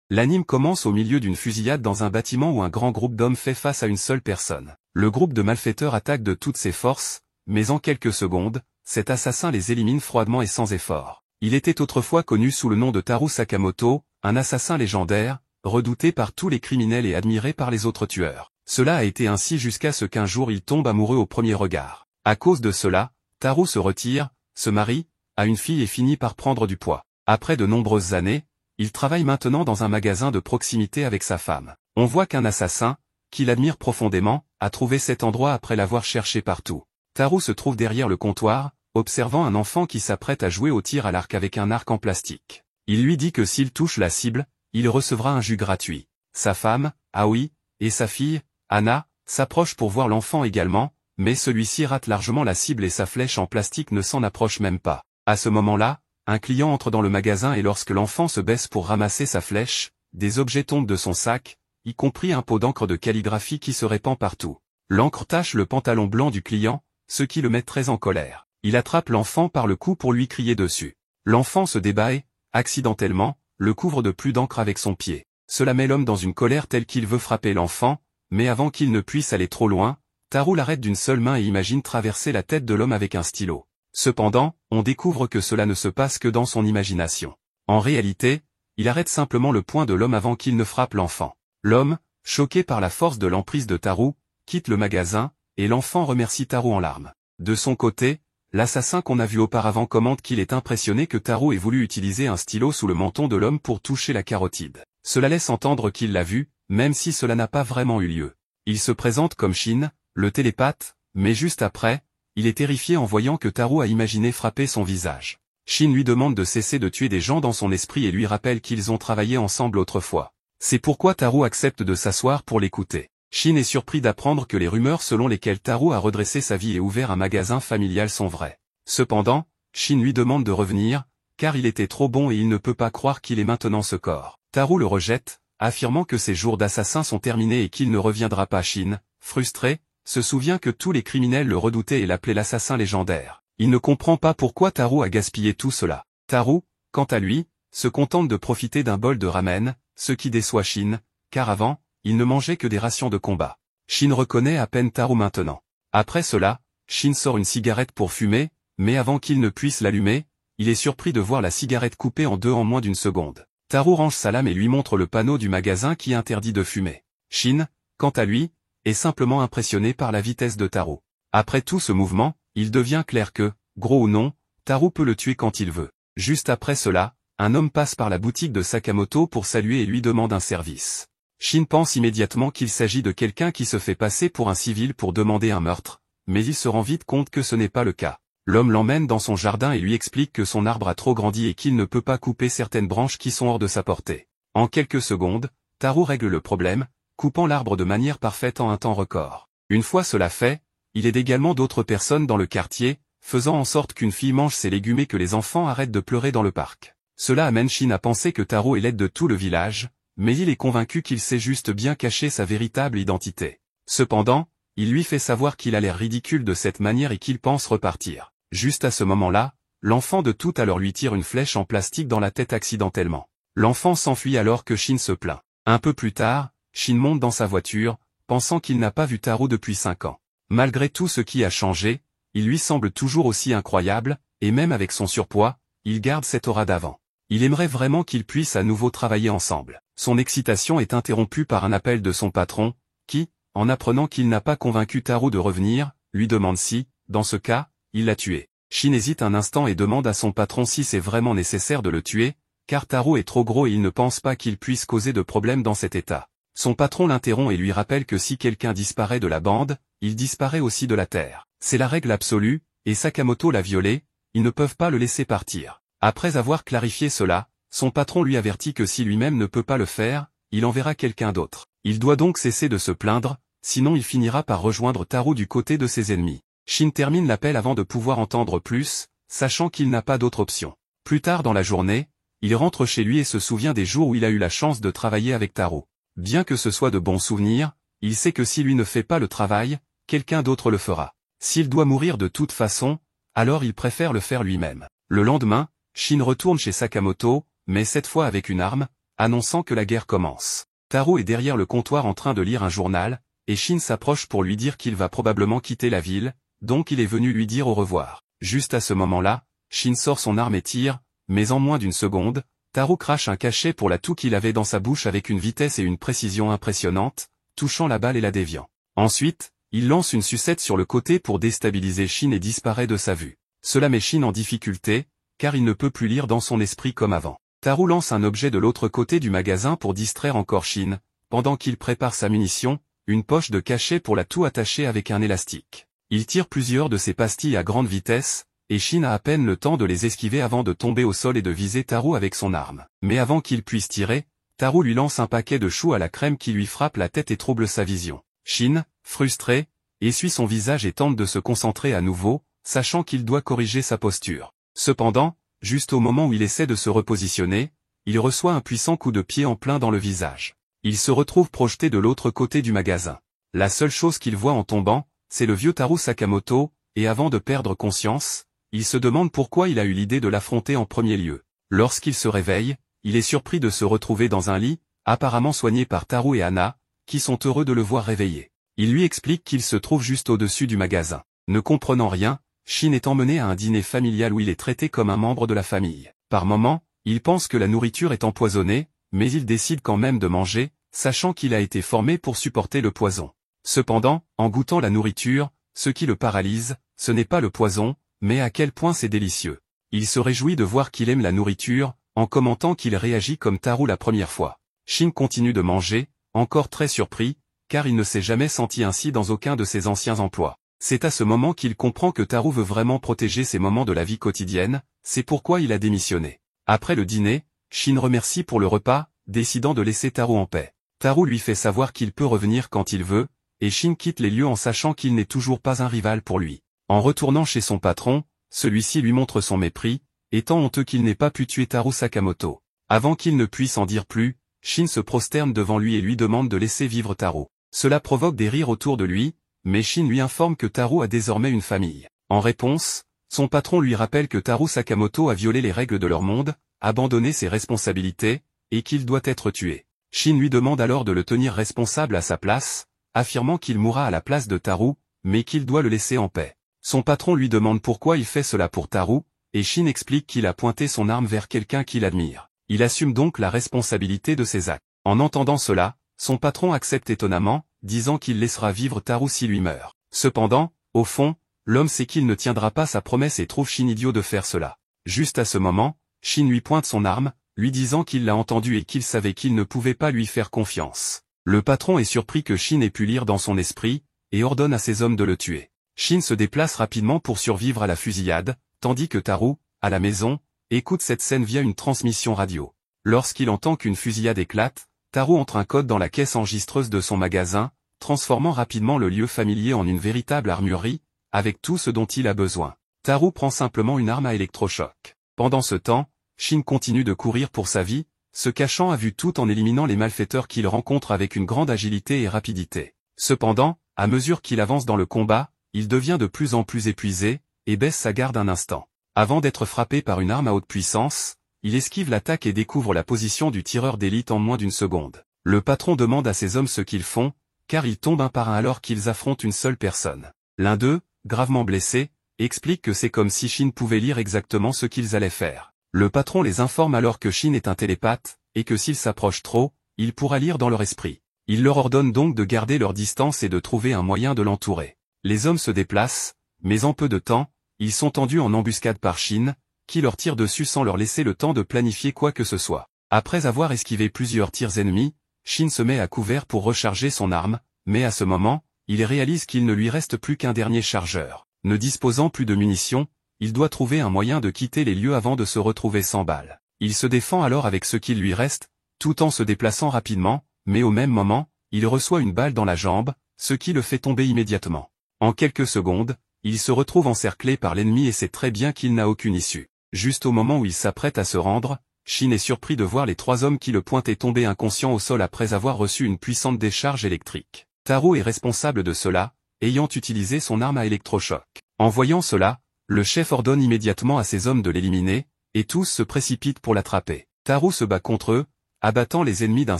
L'anime commence au milieu d'une fusillade dans un bâtiment où un grand groupe d'hommes fait face à une seule personne. Le groupe de malfaiteurs attaque de toutes ses forces, mais en quelques secondes, cet assassin les élimine froidement et sans effort. Il était autrefois connu sous le nom de Taru Sakamoto, un assassin légendaire, redouté par tous les criminels et admiré par les autres tueurs. Cela a été ainsi jusqu'à ce qu'un jour il tombe amoureux au premier regard. À cause de cela, Taru se retire, se marie, a une fille et finit par prendre du poids. Après de nombreuses années, il travaille maintenant dans un magasin de proximité avec sa femme. On voit qu'un assassin, qu'il admire profondément, a trouvé cet endroit après l'avoir cherché partout. Taru se trouve derrière le comptoir, observant un enfant qui s'apprête à jouer au tir à l'arc avec un arc en plastique. Il lui dit que s'il touche la cible, il recevra un jus gratuit. Sa femme, Aoi, et sa fille, Anna, s'approchent pour voir l'enfant également, mais celui-ci rate largement la cible et sa flèche en plastique ne s'en approche même pas. À ce moment-là, un client entre dans le magasin et lorsque l'enfant se baisse pour ramasser sa flèche, des objets tombent de son sac, y compris un pot d'encre de calligraphie qui se répand partout. L'encre tache le pantalon blanc du client, ce qui le met très en colère. Il attrape l'enfant par le cou pour lui crier dessus. L'enfant se débat et, accidentellement, le couvre de plus d'encre avec son pied. Cela met l'homme dans une colère telle qu'il veut frapper l'enfant, mais avant qu'il ne puisse aller trop loin, Taru l'arrête d'une seule main et imagine traverser la tête de l'homme avec un stylo. Cependant, on découvre que cela ne se passe que dans son imagination. En réalité, il arrête simplement le poing de l'homme avant qu'il ne frappe l'enfant. L'homme, choqué par la force de l'emprise de Taru, quitte le magasin, et l'enfant remercie Taru en larmes. De son côté, l'assassin qu'on a vu auparavant commente qu'il est impressionné que Taru ait voulu utiliser un stylo sous le menton de l'homme pour toucher la carotide. Cela laisse entendre qu'il l'a vu, même si cela n'a pas vraiment eu lieu. Il se présente comme Shin, le télépathe, mais juste après, il est terrifié en voyant que Taru a imaginé frapper son visage. Shin lui demande de cesser de tuer des gens dans son esprit et lui rappelle qu'ils ont travaillé ensemble autrefois. C'est pourquoi Taru accepte de s'asseoir pour l'écouter. Shin est surpris d'apprendre que les rumeurs selon lesquelles Taru a redressé sa vie et ouvert un magasin familial sont vraies. Cependant, Shin lui demande de revenir, car il était trop bon et il ne peut pas croire qu'il ait maintenant ce corps. Taru le rejette, affirmant que ses jours d'assassin sont terminés et qu'il ne reviendra pas. Shin, frustré, se souvient que tous les criminels le redoutaient et l'appelaient l'assassin légendaire. Il ne comprend pas pourquoi Taru a gaspillé tout cela. Taru, quant à lui, se contente de profiter d'un bol de ramen, ce qui déçoit Shin, car avant, il ne mangeait que des rations de combat. Shin reconnaît à peine Taru maintenant. Après cela, Shin sort une cigarette pour fumer, mais avant qu'il ne puisse l'allumer, il est surpris de voir la cigarette coupée en deux en moins d'une seconde. Taru range sa lame et lui montre le panneau du magasin qui interdit de fumer. Shin, quant à lui, est simplement impressionné par la vitesse de Taru. Après tout ce mouvement, il devient clair que, gros ou non, Taru peut le tuer quand il veut. Juste après cela, un homme passe par la boutique de Sakamoto pour saluer et lui demande un service. Shin pense immédiatement qu'il s'agit de quelqu'un qui se fait passer pour un civil pour demander un meurtre, mais il se rend vite compte que ce n'est pas le cas. L'homme l'emmène dans son jardin et lui explique que son arbre a trop grandi et qu'il ne peut pas couper certaines branches qui sont hors de sa portée. En quelques secondes, Taru règle le problème, coupant l'arbre de manière parfaite en un temps record. Une fois cela fait, il aide également d'autres personnes dans le quartier, faisant en sorte qu'une fille mange ses légumes et que les enfants arrêtent de pleurer dans le parc. Cela amène Shin à penser que Taru est l'aide de tout le village, mais il est convaincu qu'il sait juste bien cacher sa véritable identité. Cependant, il lui fait savoir qu'il a l'air ridicule de cette manière et qu'il pense repartir. Juste à ce moment-là, l'enfant de tout à l'heure lui tire une flèche en plastique dans la tête accidentellement. L'enfant s'enfuit alors que Shin se plaint. Un peu plus tard, Shin monte dans sa voiture, pensant qu'il n'a pas vu Taru depuis 5 ans. Malgré tout ce qui a changé, il lui semble toujours aussi incroyable, et même avec son surpoids, il garde cette aura d'avant. Il aimerait vraiment qu'ils puissent à nouveau travailler ensemble. Son excitation est interrompue par un appel de son patron, qui, en apprenant qu'il n'a pas convaincu Taru de revenir, lui demande si, dans ce cas, il l'a tué. Shin hésite un instant et demande à son patron si c'est vraiment nécessaire de le tuer, car Taru est trop gros et il ne pense pas qu'il puisse causer de problème dans cet état. Son patron l'interrompt et lui rappelle que si quelqu'un disparaît de la bande, il disparaît aussi de la terre. C'est la règle absolue, et Sakamoto l'a violée, ils ne peuvent pas le laisser partir. Après avoir clarifié cela, son patron lui avertit que si lui-même ne peut pas le faire, il enverra quelqu'un d'autre. Il doit donc cesser de se plaindre, sinon il finira par rejoindre Taru du côté de ses ennemis. Shin termine l'appel avant de pouvoir entendre plus, sachant qu'il n'a pas d'autre option. Plus tard dans la journée, il rentre chez lui et se souvient des jours où il a eu la chance de travailler avec Taru. Bien que ce soit de bons souvenirs, il sait que si lui ne fait pas le travail, quelqu'un d'autre le fera. S'il doit mourir de toute façon, alors il préfère le faire lui-même. Le lendemain, Shin retourne chez Sakamoto, mais cette fois avec une arme, annonçant que la guerre commence. Taro est derrière le comptoir en train de lire un journal, et Shin s'approche pour lui dire qu'il va probablement quitter la ville, donc il est venu lui dire au revoir. Juste à ce moment-là, Shin sort son arme et tire, mais en moins d'une seconde, Taro crache un cachet pour la toux qu'il avait dans sa bouche avec une vitesse et une précision impressionnantes, touchant la balle et la déviant. Ensuite, il lance une sucette sur le côté pour déstabiliser Shin et disparaît de sa vue. Cela met Shin en difficulté, car il ne peut plus lire dans son esprit comme avant. Taro lance un objet de l'autre côté du magasin pour distraire encore Shin, pendant qu'il prépare sa munition, une poche de cachet pour la toux attachée avec un élastique. Il tire plusieurs de ses pastilles à grande vitesse, et Shin a à peine le temps de les esquiver avant de tomber au sol et de viser Taro avec son arme. Mais avant qu'il puisse tirer, Taro lui lance un paquet de choux à la crème qui lui frappe la tête et trouble sa vision. Shin, frustré, essuie son visage et tente de se concentrer à nouveau, sachant qu'il doit corriger sa posture. Cependant, juste au moment où il essaie de se repositionner, il reçoit un puissant coup de pied en plein dans le visage. Il se retrouve projeté de l'autre côté du magasin. La seule chose qu'il voit en tombant, c'est le vieux Taro Sakamoto, et avant de perdre conscience, il se demande pourquoi il a eu l'idée de l'affronter en premier lieu. Lorsqu'il se réveille, il est surpris de se retrouver dans un lit, apparemment soigné par Taro et Hana, qui sont heureux de le voir réveillé. Il lui explique qu'il se trouve juste au-dessus du magasin. Ne comprenant rien, Shin est emmené à un dîner familial où il est traité comme un membre de la famille. Par moments, il pense que la nourriture est empoisonnée, mais il décide quand même de manger, sachant qu'il a été formé pour supporter le poison. Cependant, en goûtant la nourriture, ce qui le paralyse, ce n'est pas le poison, mais à quel point c'est délicieux. Il se réjouit de voir qu'il aime la nourriture, en commentant qu'il réagit comme Taro la première fois. Shin continue de manger, encore très surpris, car il ne s'est jamais senti ainsi dans aucun de ses anciens emplois. C'est à ce moment qu'il comprend que Taro veut vraiment protéger ses moments de la vie quotidienne, c'est pourquoi il a démissionné. Après le dîner, Shin remercie pour le repas, décidant de laisser Taro en paix. Taro lui fait savoir qu'il peut revenir quand il veut, et Shin quitte les lieux en sachant qu'il n'est toujours pas un rival pour lui. En retournant chez son patron, celui-ci lui montre son mépris, étant honteux qu'il n'ait pas pu tuer Taro Sakamoto. Avant qu'il ne puisse en dire plus, Shin se prosterne devant lui et lui demande de laisser vivre Taro. Cela provoque des rires autour de lui, mais Shin lui informe que Taro a désormais une famille. En réponse, son patron lui rappelle que Taro Sakamoto a violé les règles de leur monde, abandonné ses responsabilités, et qu'il doit être tué. Shin lui demande alors de le tenir responsable à sa place, affirmant qu'il mourra à la place de Taro, mais qu'il doit le laisser en paix. Son patron lui demande pourquoi il fait cela pour Taro, et Shin explique qu'il a pointé son arme vers quelqu'un qu'il admire. Il assume donc la responsabilité de ses actes. En entendant cela, son patron accepte étonnamment, disant qu'il laissera vivre Taro s'il lui meurt. Cependant, au fond, l'homme sait qu'il ne tiendra pas sa promesse et trouve Shin idiot de faire cela. Juste à ce moment, Shin lui pointe son arme, lui disant qu'il l'a entendu et qu'il savait qu'il ne pouvait pas lui faire confiance. Le patron est surpris que Shin ait pu lire dans son esprit, et ordonne à ses hommes de le tuer. Shin se déplace rapidement pour survivre à la fusillade, tandis que Taro, à la maison, écoute cette scène via une transmission radio. Lorsqu'il entend qu'une fusillade éclate, Taro entre un code dans la caisse enregistreuse de son magasin, transformant rapidement le lieu familier en une véritable armurerie, avec tout ce dont il a besoin. Taro prend simplement une arme à électrochoc. Pendant ce temps, Shin continue de courir pour sa vie, se cachant à vue tout en éliminant les malfaiteurs qu'il rencontre avec une grande agilité et rapidité. Cependant, à mesure qu'il avance dans le combat, il devient de plus en plus épuisé, et baisse sa garde un instant. Avant d'être frappé par une arme à haute puissance, il esquive l'attaque et découvre la position du tireur d'élite en moins d'une seconde. Le patron demande à ses hommes ce qu'ils font, car ils tombent un par un alors qu'ils affrontent une seule personne. L'un d'eux, gravement blessé, explique que c'est comme si Shin pouvait lire exactement ce qu'ils allaient faire. Le patron les informe alors que Shin est un télépathe, et que s'ils s'approchent trop, il pourra lire dans leur esprit. Il leur ordonne donc de garder leur distance et de trouver un moyen de l'entourer. Les hommes se déplacent, mais en peu de temps, ils sont tendus en embuscade par Shin, qui leur tire dessus sans leur laisser le temps de planifier quoi que ce soit. Après avoir esquivé plusieurs tirs ennemis, Shin se met à couvert pour recharger son arme, mais à ce moment, il réalise qu'il ne lui reste plus qu'un dernier chargeur. Ne disposant plus de munitions, il doit trouver un moyen de quitter les lieux avant de se retrouver sans balles. Il se défend alors avec ce qu'il lui reste, tout en se déplaçant rapidement, mais au même moment, il reçoit une balle dans la jambe, ce qui le fait tomber immédiatement. En quelques secondes, il se retrouve encerclé par l'ennemi et sait très bien qu'il n'a aucune issue. Juste au moment où il s'apprête à se rendre, Shin est surpris de voir les trois hommes qui le pointaient tomber inconscient au sol après avoir reçu une puissante décharge électrique. Taro est responsable de cela, ayant utilisé son arme à électrochoc. En voyant cela, le chef ordonne immédiatement à ses hommes de l'éliminer, et tous se précipitent pour l'attraper. Taro se bat contre eux, abattant les ennemis d'un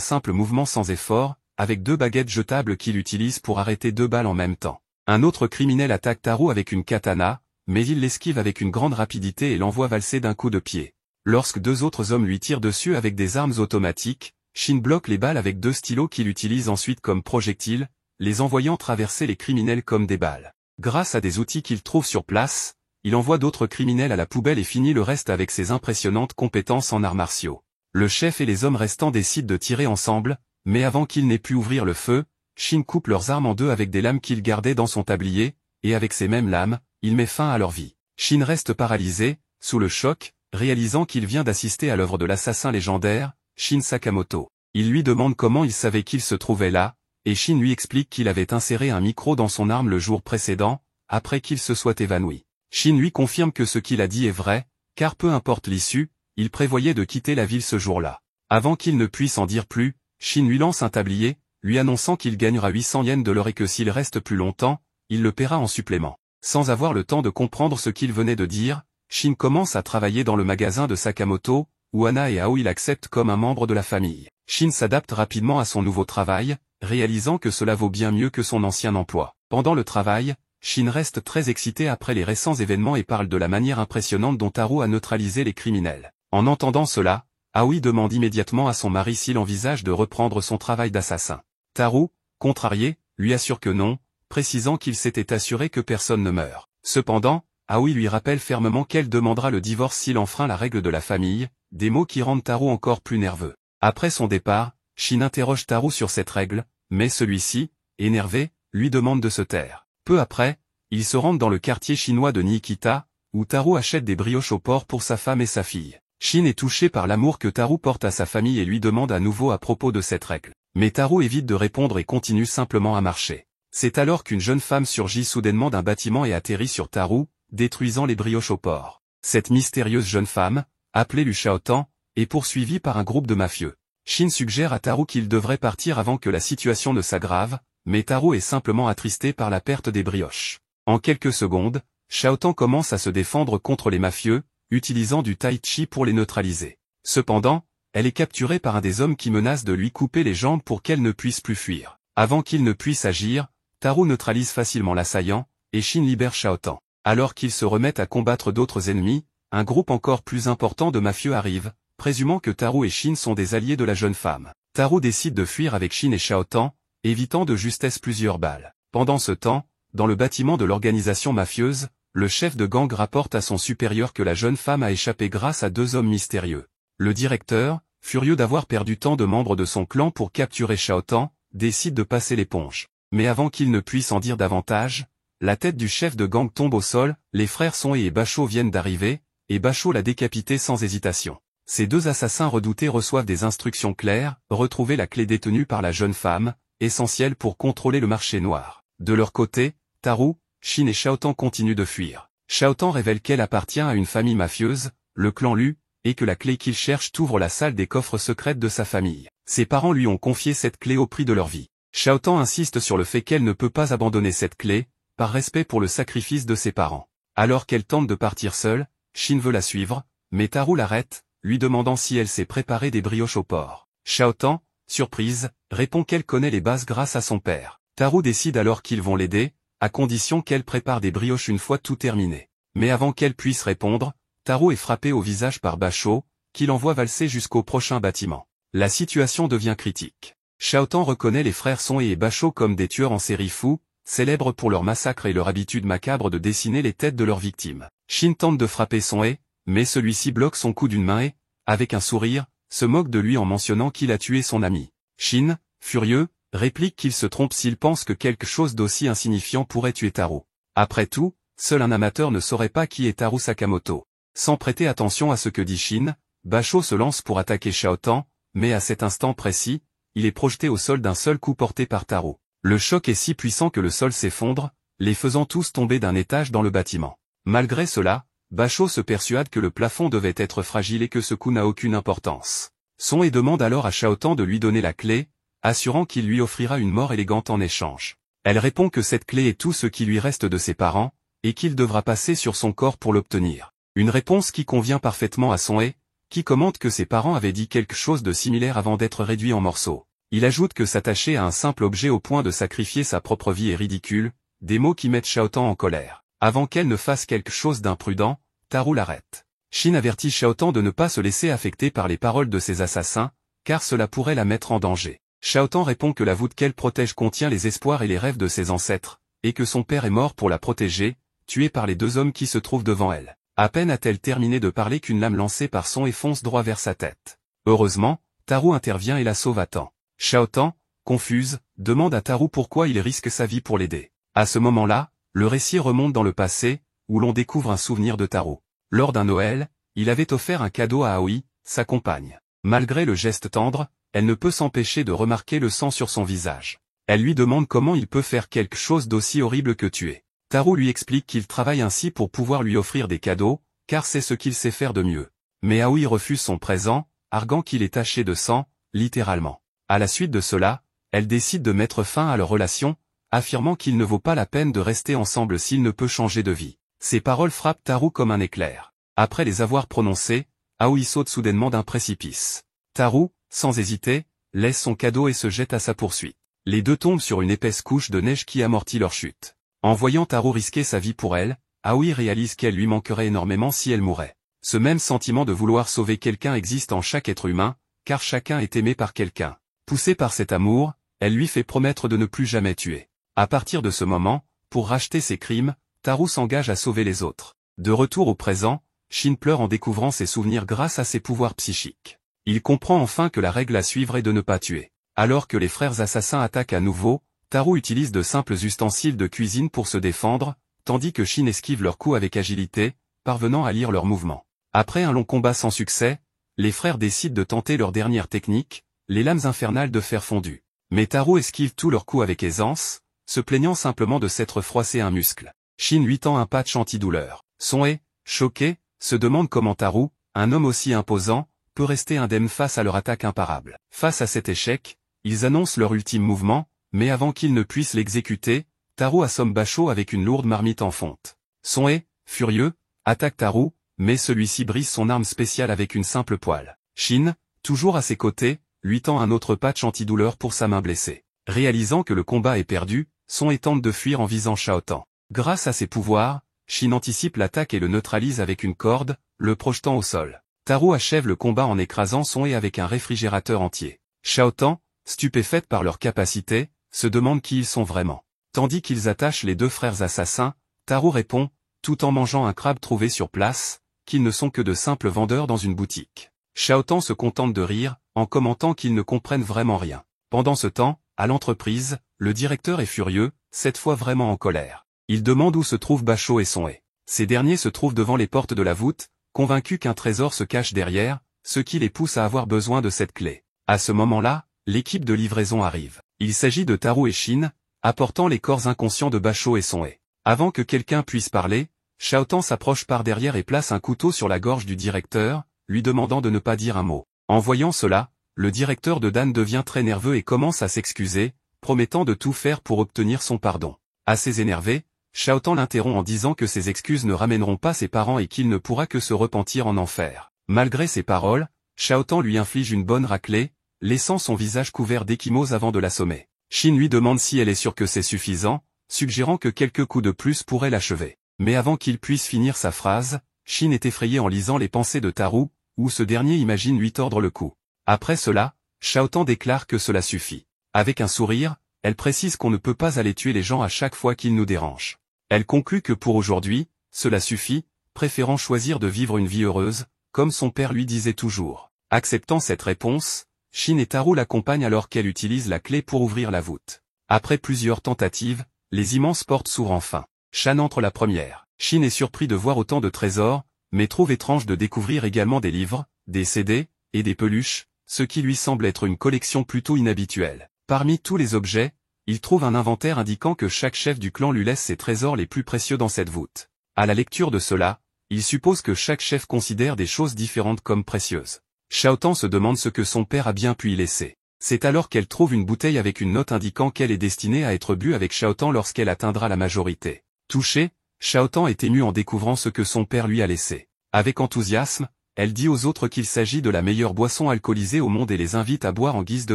simple mouvement sans effort, avec 2 baguettes jetables qu'il utilise pour arrêter 2 balles en même temps. Un autre criminel attaque Taro avec une katana, mais il l'esquive avec une grande rapidité et l'envoie valser d'un coup de pied. Lorsque 2 autres hommes lui tirent dessus avec des armes automatiques, Shin bloque les balles avec 2 stylos qu'il utilise ensuite comme projectiles, les envoyant traverser les criminels comme des balles. Grâce à des outils qu'il trouve sur place, il envoie d'autres criminels à la poubelle et finit le reste avec ses impressionnantes compétences en arts martiaux. Le chef et les hommes restants décident de tirer ensemble, mais avant qu'ils n'aient pu ouvrir le feu, Shin coupe leurs armes en 2 avec des lames qu'il gardait dans son tablier, et avec ces mêmes lames, il met fin à leur vie. Shin reste paralysé, sous le choc, réalisant qu'il vient d'assister à l'œuvre de l'assassin légendaire, Shin Sakamoto. Il lui demande comment il savait qu'il se trouvait là, et Shin lui explique qu'il avait inséré un micro dans son arme le jour précédent, après qu'il se soit évanoui. Shin lui confirme que ce qu'il a dit est vrai, car peu importe l'issue, il prévoyait de quitter la ville ce jour-là. Avant qu'il ne puisse en dire plus, Shin lui lance un tablier, lui annonçant qu'il gagnera 800 yens de l'or et que s'il reste plus longtemps, il le paiera en supplément. Sans avoir le temps de comprendre ce qu'il venait de dire, Shin commence à travailler dans le magasin de Sakamoto, où Anna et Aoi l'acceptent comme un membre de la famille. Shin s'adapte rapidement à son nouveau travail, réalisant que cela vaut bien mieux que son ancien emploi. Pendant le travail, Shin reste très excité après les récents événements et parle de la manière impressionnante dont Taro a neutralisé les criminels. En entendant cela, Aoi demande immédiatement à son mari s'il envisage de reprendre son travail d'assassin. Taro, contrarié, lui assure que non, précisant qu'il s'était assuré que personne ne meurt. Cependant, Aoi lui rappelle fermement qu'elle demandera le divorce s'il enfreint la règle de la famille, des mots qui rendent Taro encore plus nerveux. Après son départ, Shin interroge Taro sur cette règle, mais celui-ci, énervé, lui demande de se taire. Peu après, ils se rendent dans le quartier chinois de Nikita, où Taro achète des brioches au porc pour sa femme et sa fille. Shin est touché par l'amour que Taro porte à sa famille et lui demande à nouveau à propos de cette règle. Mais Taro évite de répondre et continue simplement à marcher. C'est alors qu'une jeune femme surgit soudainement d'un bâtiment et atterrit sur Taro, détruisant les brioches au porc. Cette mystérieuse jeune femme, appelée Lu Shaotan, est poursuivie par un groupe de mafieux. Shin suggère à Taro qu'il devrait partir avant que la situation ne s'aggrave, mais Taro est simplement attristé par la perte des brioches. En quelques secondes, Shaotan commence à se défendre contre les mafieux, utilisant du tai chi pour les neutraliser. Cependant, elle est capturée par un des hommes qui menace de lui couper les jambes pour qu'elle ne puisse plus fuir. Avant qu'il ne puisse agir, Taro neutralise facilement l'assaillant, et Shin libère Shaotan. Alors qu'ils se remettent à combattre d'autres ennemis, un groupe encore plus important de mafieux arrive, présumant que Taro et Shin sont des alliés de la jeune femme. Taro décide de fuir avec Shin et Shaotan, évitant de justesse plusieurs balles. Pendant ce temps, dans le bâtiment de l'organisation mafieuse, le chef de gang rapporte à son supérieur que la jeune femme a échappé grâce à 2 hommes mystérieux. Le directeur, furieux d'avoir perdu tant de membres de son clan pour capturer Shaotan, décide de passer l'éponge. Mais avant qu'il ne puisse en dire davantage, la tête du chef de gang tombe au sol, les frères Son-hye et Basho viennent d'arriver, et Basho l'a décapité sans hésitation. Ces 2 assassins redoutés reçoivent des instructions claires, retrouver la clé détenue par la jeune femme, essentielle pour contrôler le marché noir. De leur côté, Taro, Shin et Shaotan continuent de fuir. Shaotan révèle qu'elle appartient à une famille mafieuse, le clan Lu, et que la clé qu'il cherche ouvre la salle des coffres secrètes de sa famille. Ses parents lui ont confié cette clé au prix de leur vie. Shaotan insiste sur le fait qu'elle ne peut pas abandonner cette clé, par respect pour le sacrifice de ses parents. Alors qu'elle tente de partir seule, Shin veut la suivre, mais Taro l'arrête, lui demandant si elle s'est préparé des brioches au porc. Shaotan, surprise, répond qu'elle connaît les bases grâce à son père. Taro décide alors qu'ils vont l'aider, à condition qu'elle prépare des brioches une fois tout terminé. Mais avant qu'elle puisse répondre, Taro est frappé au visage par Basho, qui l'envoie valser jusqu'au prochain bâtiment. La situation devient critique. Shaotan reconnaît les frères Son-hye et Basho comme des tueurs en série fous, célèbres pour leur massacre et leur habitude macabre de dessiner les têtes de leurs victimes. Shin tente de frapper Son-hye, mais celui-ci bloque son coup d'une main et, avec un sourire, se moque de lui en mentionnant qu'il a tué son ami. Shin, furieux, réplique qu'il se trompe s'il pense que quelque chose d'aussi insignifiant pourrait tuer Taro. Après tout, seul un amateur ne saurait pas qui est Taro Sakamoto. Sans prêter attention à ce que dit Shin, Basho se lance pour attaquer Shaotan, mais à cet instant précis, il est projeté au sol d'un seul coup porté par Taro. Le choc est si puissant que le sol s'effondre, les faisant tous tomber d'un étage dans le bâtiment. Malgré cela, Basho se persuade que le plafond devait être fragile et que ce coup n'a aucune importance. Son-hye demande alors à Shaotan de lui donner la clé, assurant qu'il lui offrira une mort élégante en échange. Elle répond que cette clé est tout ce qui lui reste de ses parents, et qu'il devra passer sur son corps pour l'obtenir. Une réponse qui convient parfaitement à Son-hye, qui commente que ses parents avaient dit quelque chose de similaire avant d'être réduits en morceaux. Il ajoute que s'attacher à un simple objet au point de sacrifier sa propre vie est ridicule, des mots qui mettent Xiaotan en colère. Avant qu'elle ne fasse quelque chose d'imprudent, Taro l'arrête. Shin avertit Xiaotan de ne pas se laisser affecter par les paroles de ses assassins, car cela pourrait la mettre en danger. Xiaotan répond que la voûte qu'elle protège contient les espoirs et les rêves de ses ancêtres, et que son père est mort pour la protéger, tué par les deux hommes qui se trouvent devant elle. À peine a-t-elle terminé de parler qu'une lame lancée par son fonce droit vers sa tête. Heureusement, Taro intervient et la sauve à temps. Xiaotan, confuse, demande à Taro pourquoi il risque sa vie pour l'aider. À ce moment-là, le récit remonte dans le passé, où l'on découvre un souvenir de Taro. Lors d'un Noël, il avait offert un cadeau à Aoi, sa compagne. Malgré le geste tendre, elle ne peut s'empêcher de remarquer le sang sur son visage. Elle lui demande comment il peut faire quelque chose d'aussi horrible que tuer. Taro lui explique qu'il travaille ainsi pour pouvoir lui offrir des cadeaux, car c'est ce qu'il sait faire de mieux. Mais Aoi refuse son présent, arguant qu'il est taché de sang, littéralement. À la suite de cela, elle décide de mettre fin à leur relation, affirmant qu'il ne vaut pas la peine de rester ensemble s'il ne peut changer de vie. Ces paroles frappent Taro comme un éclair. Après les avoir prononcées, Aoi saute soudainement d'un précipice. Taro, sans hésiter, laisse son cadeau et se jette à sa poursuite. Les deux tombent sur une épaisse couche de neige qui amortit leur chute. En voyant Taro risquer sa vie pour elle, Aoi réalise qu'elle lui manquerait énormément si elle mourait. Ce même sentiment de vouloir sauver quelqu'un existe en chaque être humain, car chacun est aimé par quelqu'un. Poussée par cet amour, elle lui fait promettre de ne plus jamais tuer. À partir de ce moment, pour racheter ses crimes, Taro s'engage à sauver les autres. De retour au présent, Shin pleure en découvrant ses souvenirs grâce à ses pouvoirs psychiques. Il comprend enfin que la règle à suivre est de ne pas tuer. Alors que les frères assassins attaquent à nouveau, Taro utilise de simples ustensiles de cuisine pour se défendre, tandis que Shin esquive leurs coups avec agilité, parvenant à lire leurs mouvements. Après un long combat sans succès, les frères décident de tenter leur dernière technique, les lames infernales de fer fondu. Mais Taro esquive tous leurs coups avec aisance, se plaignant simplement de s'être froissé un muscle. Shin lui tend un patch antidouleur. Son-hye, choqué, se demande comment Taro, un homme aussi imposant, peut rester indemne face à leur attaque imparable. Face à cet échec, ils annoncent leur ultime mouvement, mais avant qu'ils ne puissent l'exécuter, Taro assomme Basho avec une lourde marmite en fonte. Son-hye, furieux, attaque Taro, mais celui-ci brise son arme spéciale avec une simple poêle. Shin, toujours à ses côtés, lui tend un autre patch antidouleur pour sa main blessée. Réalisant que le combat est perdu, Son-hye tente de fuir en visant Xiaotan. Grâce à ses pouvoirs, Shin anticipe l'attaque et le neutralise avec une corde, le projetant au sol. Taro achève le combat en écrasant Son-hye avec un réfrigérateur entier. Xiaotan, stupéfaite par leur capacité, se demande qui ils sont vraiment. Tandis qu'ils attachent les deux frères assassins, Taro répond, tout en mangeant un crabe trouvé sur place, qu'ils ne sont que de simples vendeurs dans une boutique. Xiaotan se contente de rire, en commentant qu'ils ne comprennent vraiment rien. Pendant ce temps, à l'entreprise, le directeur est furieux, cette fois vraiment en colère. Il demande où se trouvent Basho et Son-hye. Ces derniers se trouvent devant les portes de la voûte, convaincus qu'un trésor se cache derrière, ce qui les pousse à avoir besoin de cette clé. À ce moment-là, l'équipe de livraison arrive. Il s'agit de Taro et Shin, apportant les corps inconscients de Basho et Son-hye. Avant que quelqu'un puisse parler, Xiaotan s'approche par derrière et place un couteau sur la gorge du directeur, lui demandant de ne pas dire un mot. En voyant cela, le directeur de Dan devient très nerveux et commence à s'excuser, promettant de tout faire pour obtenir son pardon. Assez énervé, Xiaotan l'interrompt en disant que ses excuses ne ramèneront pas ses parents et qu'il ne pourra que se repentir en enfer. Malgré ces paroles, Xiaotan lui inflige une bonne raclée, laissant son visage couvert d'échymoses avant de l'assommer. Shin lui demande si elle est sûre que c'est suffisant, suggérant que quelques coups de plus pourraient l'achever. Mais avant qu'il puisse finir sa phrase, Shin est effrayé en lisant les pensées de Taro, où ce dernier imagine lui tordre le cou. Après cela, Xiaotan déclare que cela suffit. Avec un sourire, elle précise qu'on ne peut pas aller tuer les gens à chaque fois qu'ils nous dérangent. Elle conclut que pour aujourd'hui, cela suffit, préférant choisir de vivre une vie heureuse, comme son père lui disait toujours. Acceptant cette réponse, Shin et Taro l'accompagnent alors qu'elle utilise la clé pour ouvrir la voûte. Après plusieurs tentatives, les immenses portes s'ouvrent enfin. Shan entre la première. Shin est surpris de voir autant de trésors, mais trouve étrange de découvrir également des livres, des CD, et des peluches, ce qui lui semble être une collection plutôt inhabituelle. Parmi tous les objets, il trouve un inventaire indiquant que chaque chef du clan lui laisse ses trésors les plus précieux dans cette voûte. À la lecture de cela, il suppose que chaque chef considère des choses différentes comme précieuses. Xiaotan se demande ce que son père a bien pu y laisser. C'est alors qu'elle trouve une bouteille avec une note indiquant qu'elle est destinée à être bue avec Xiaotan lorsqu'elle atteindra la majorité. Touchée, Xiaotan est ému en découvrant ce que son père lui a laissé. Avec enthousiasme, elle dit aux autres qu'il s'agit de la meilleure boisson alcoolisée au monde et les invite à boire en guise de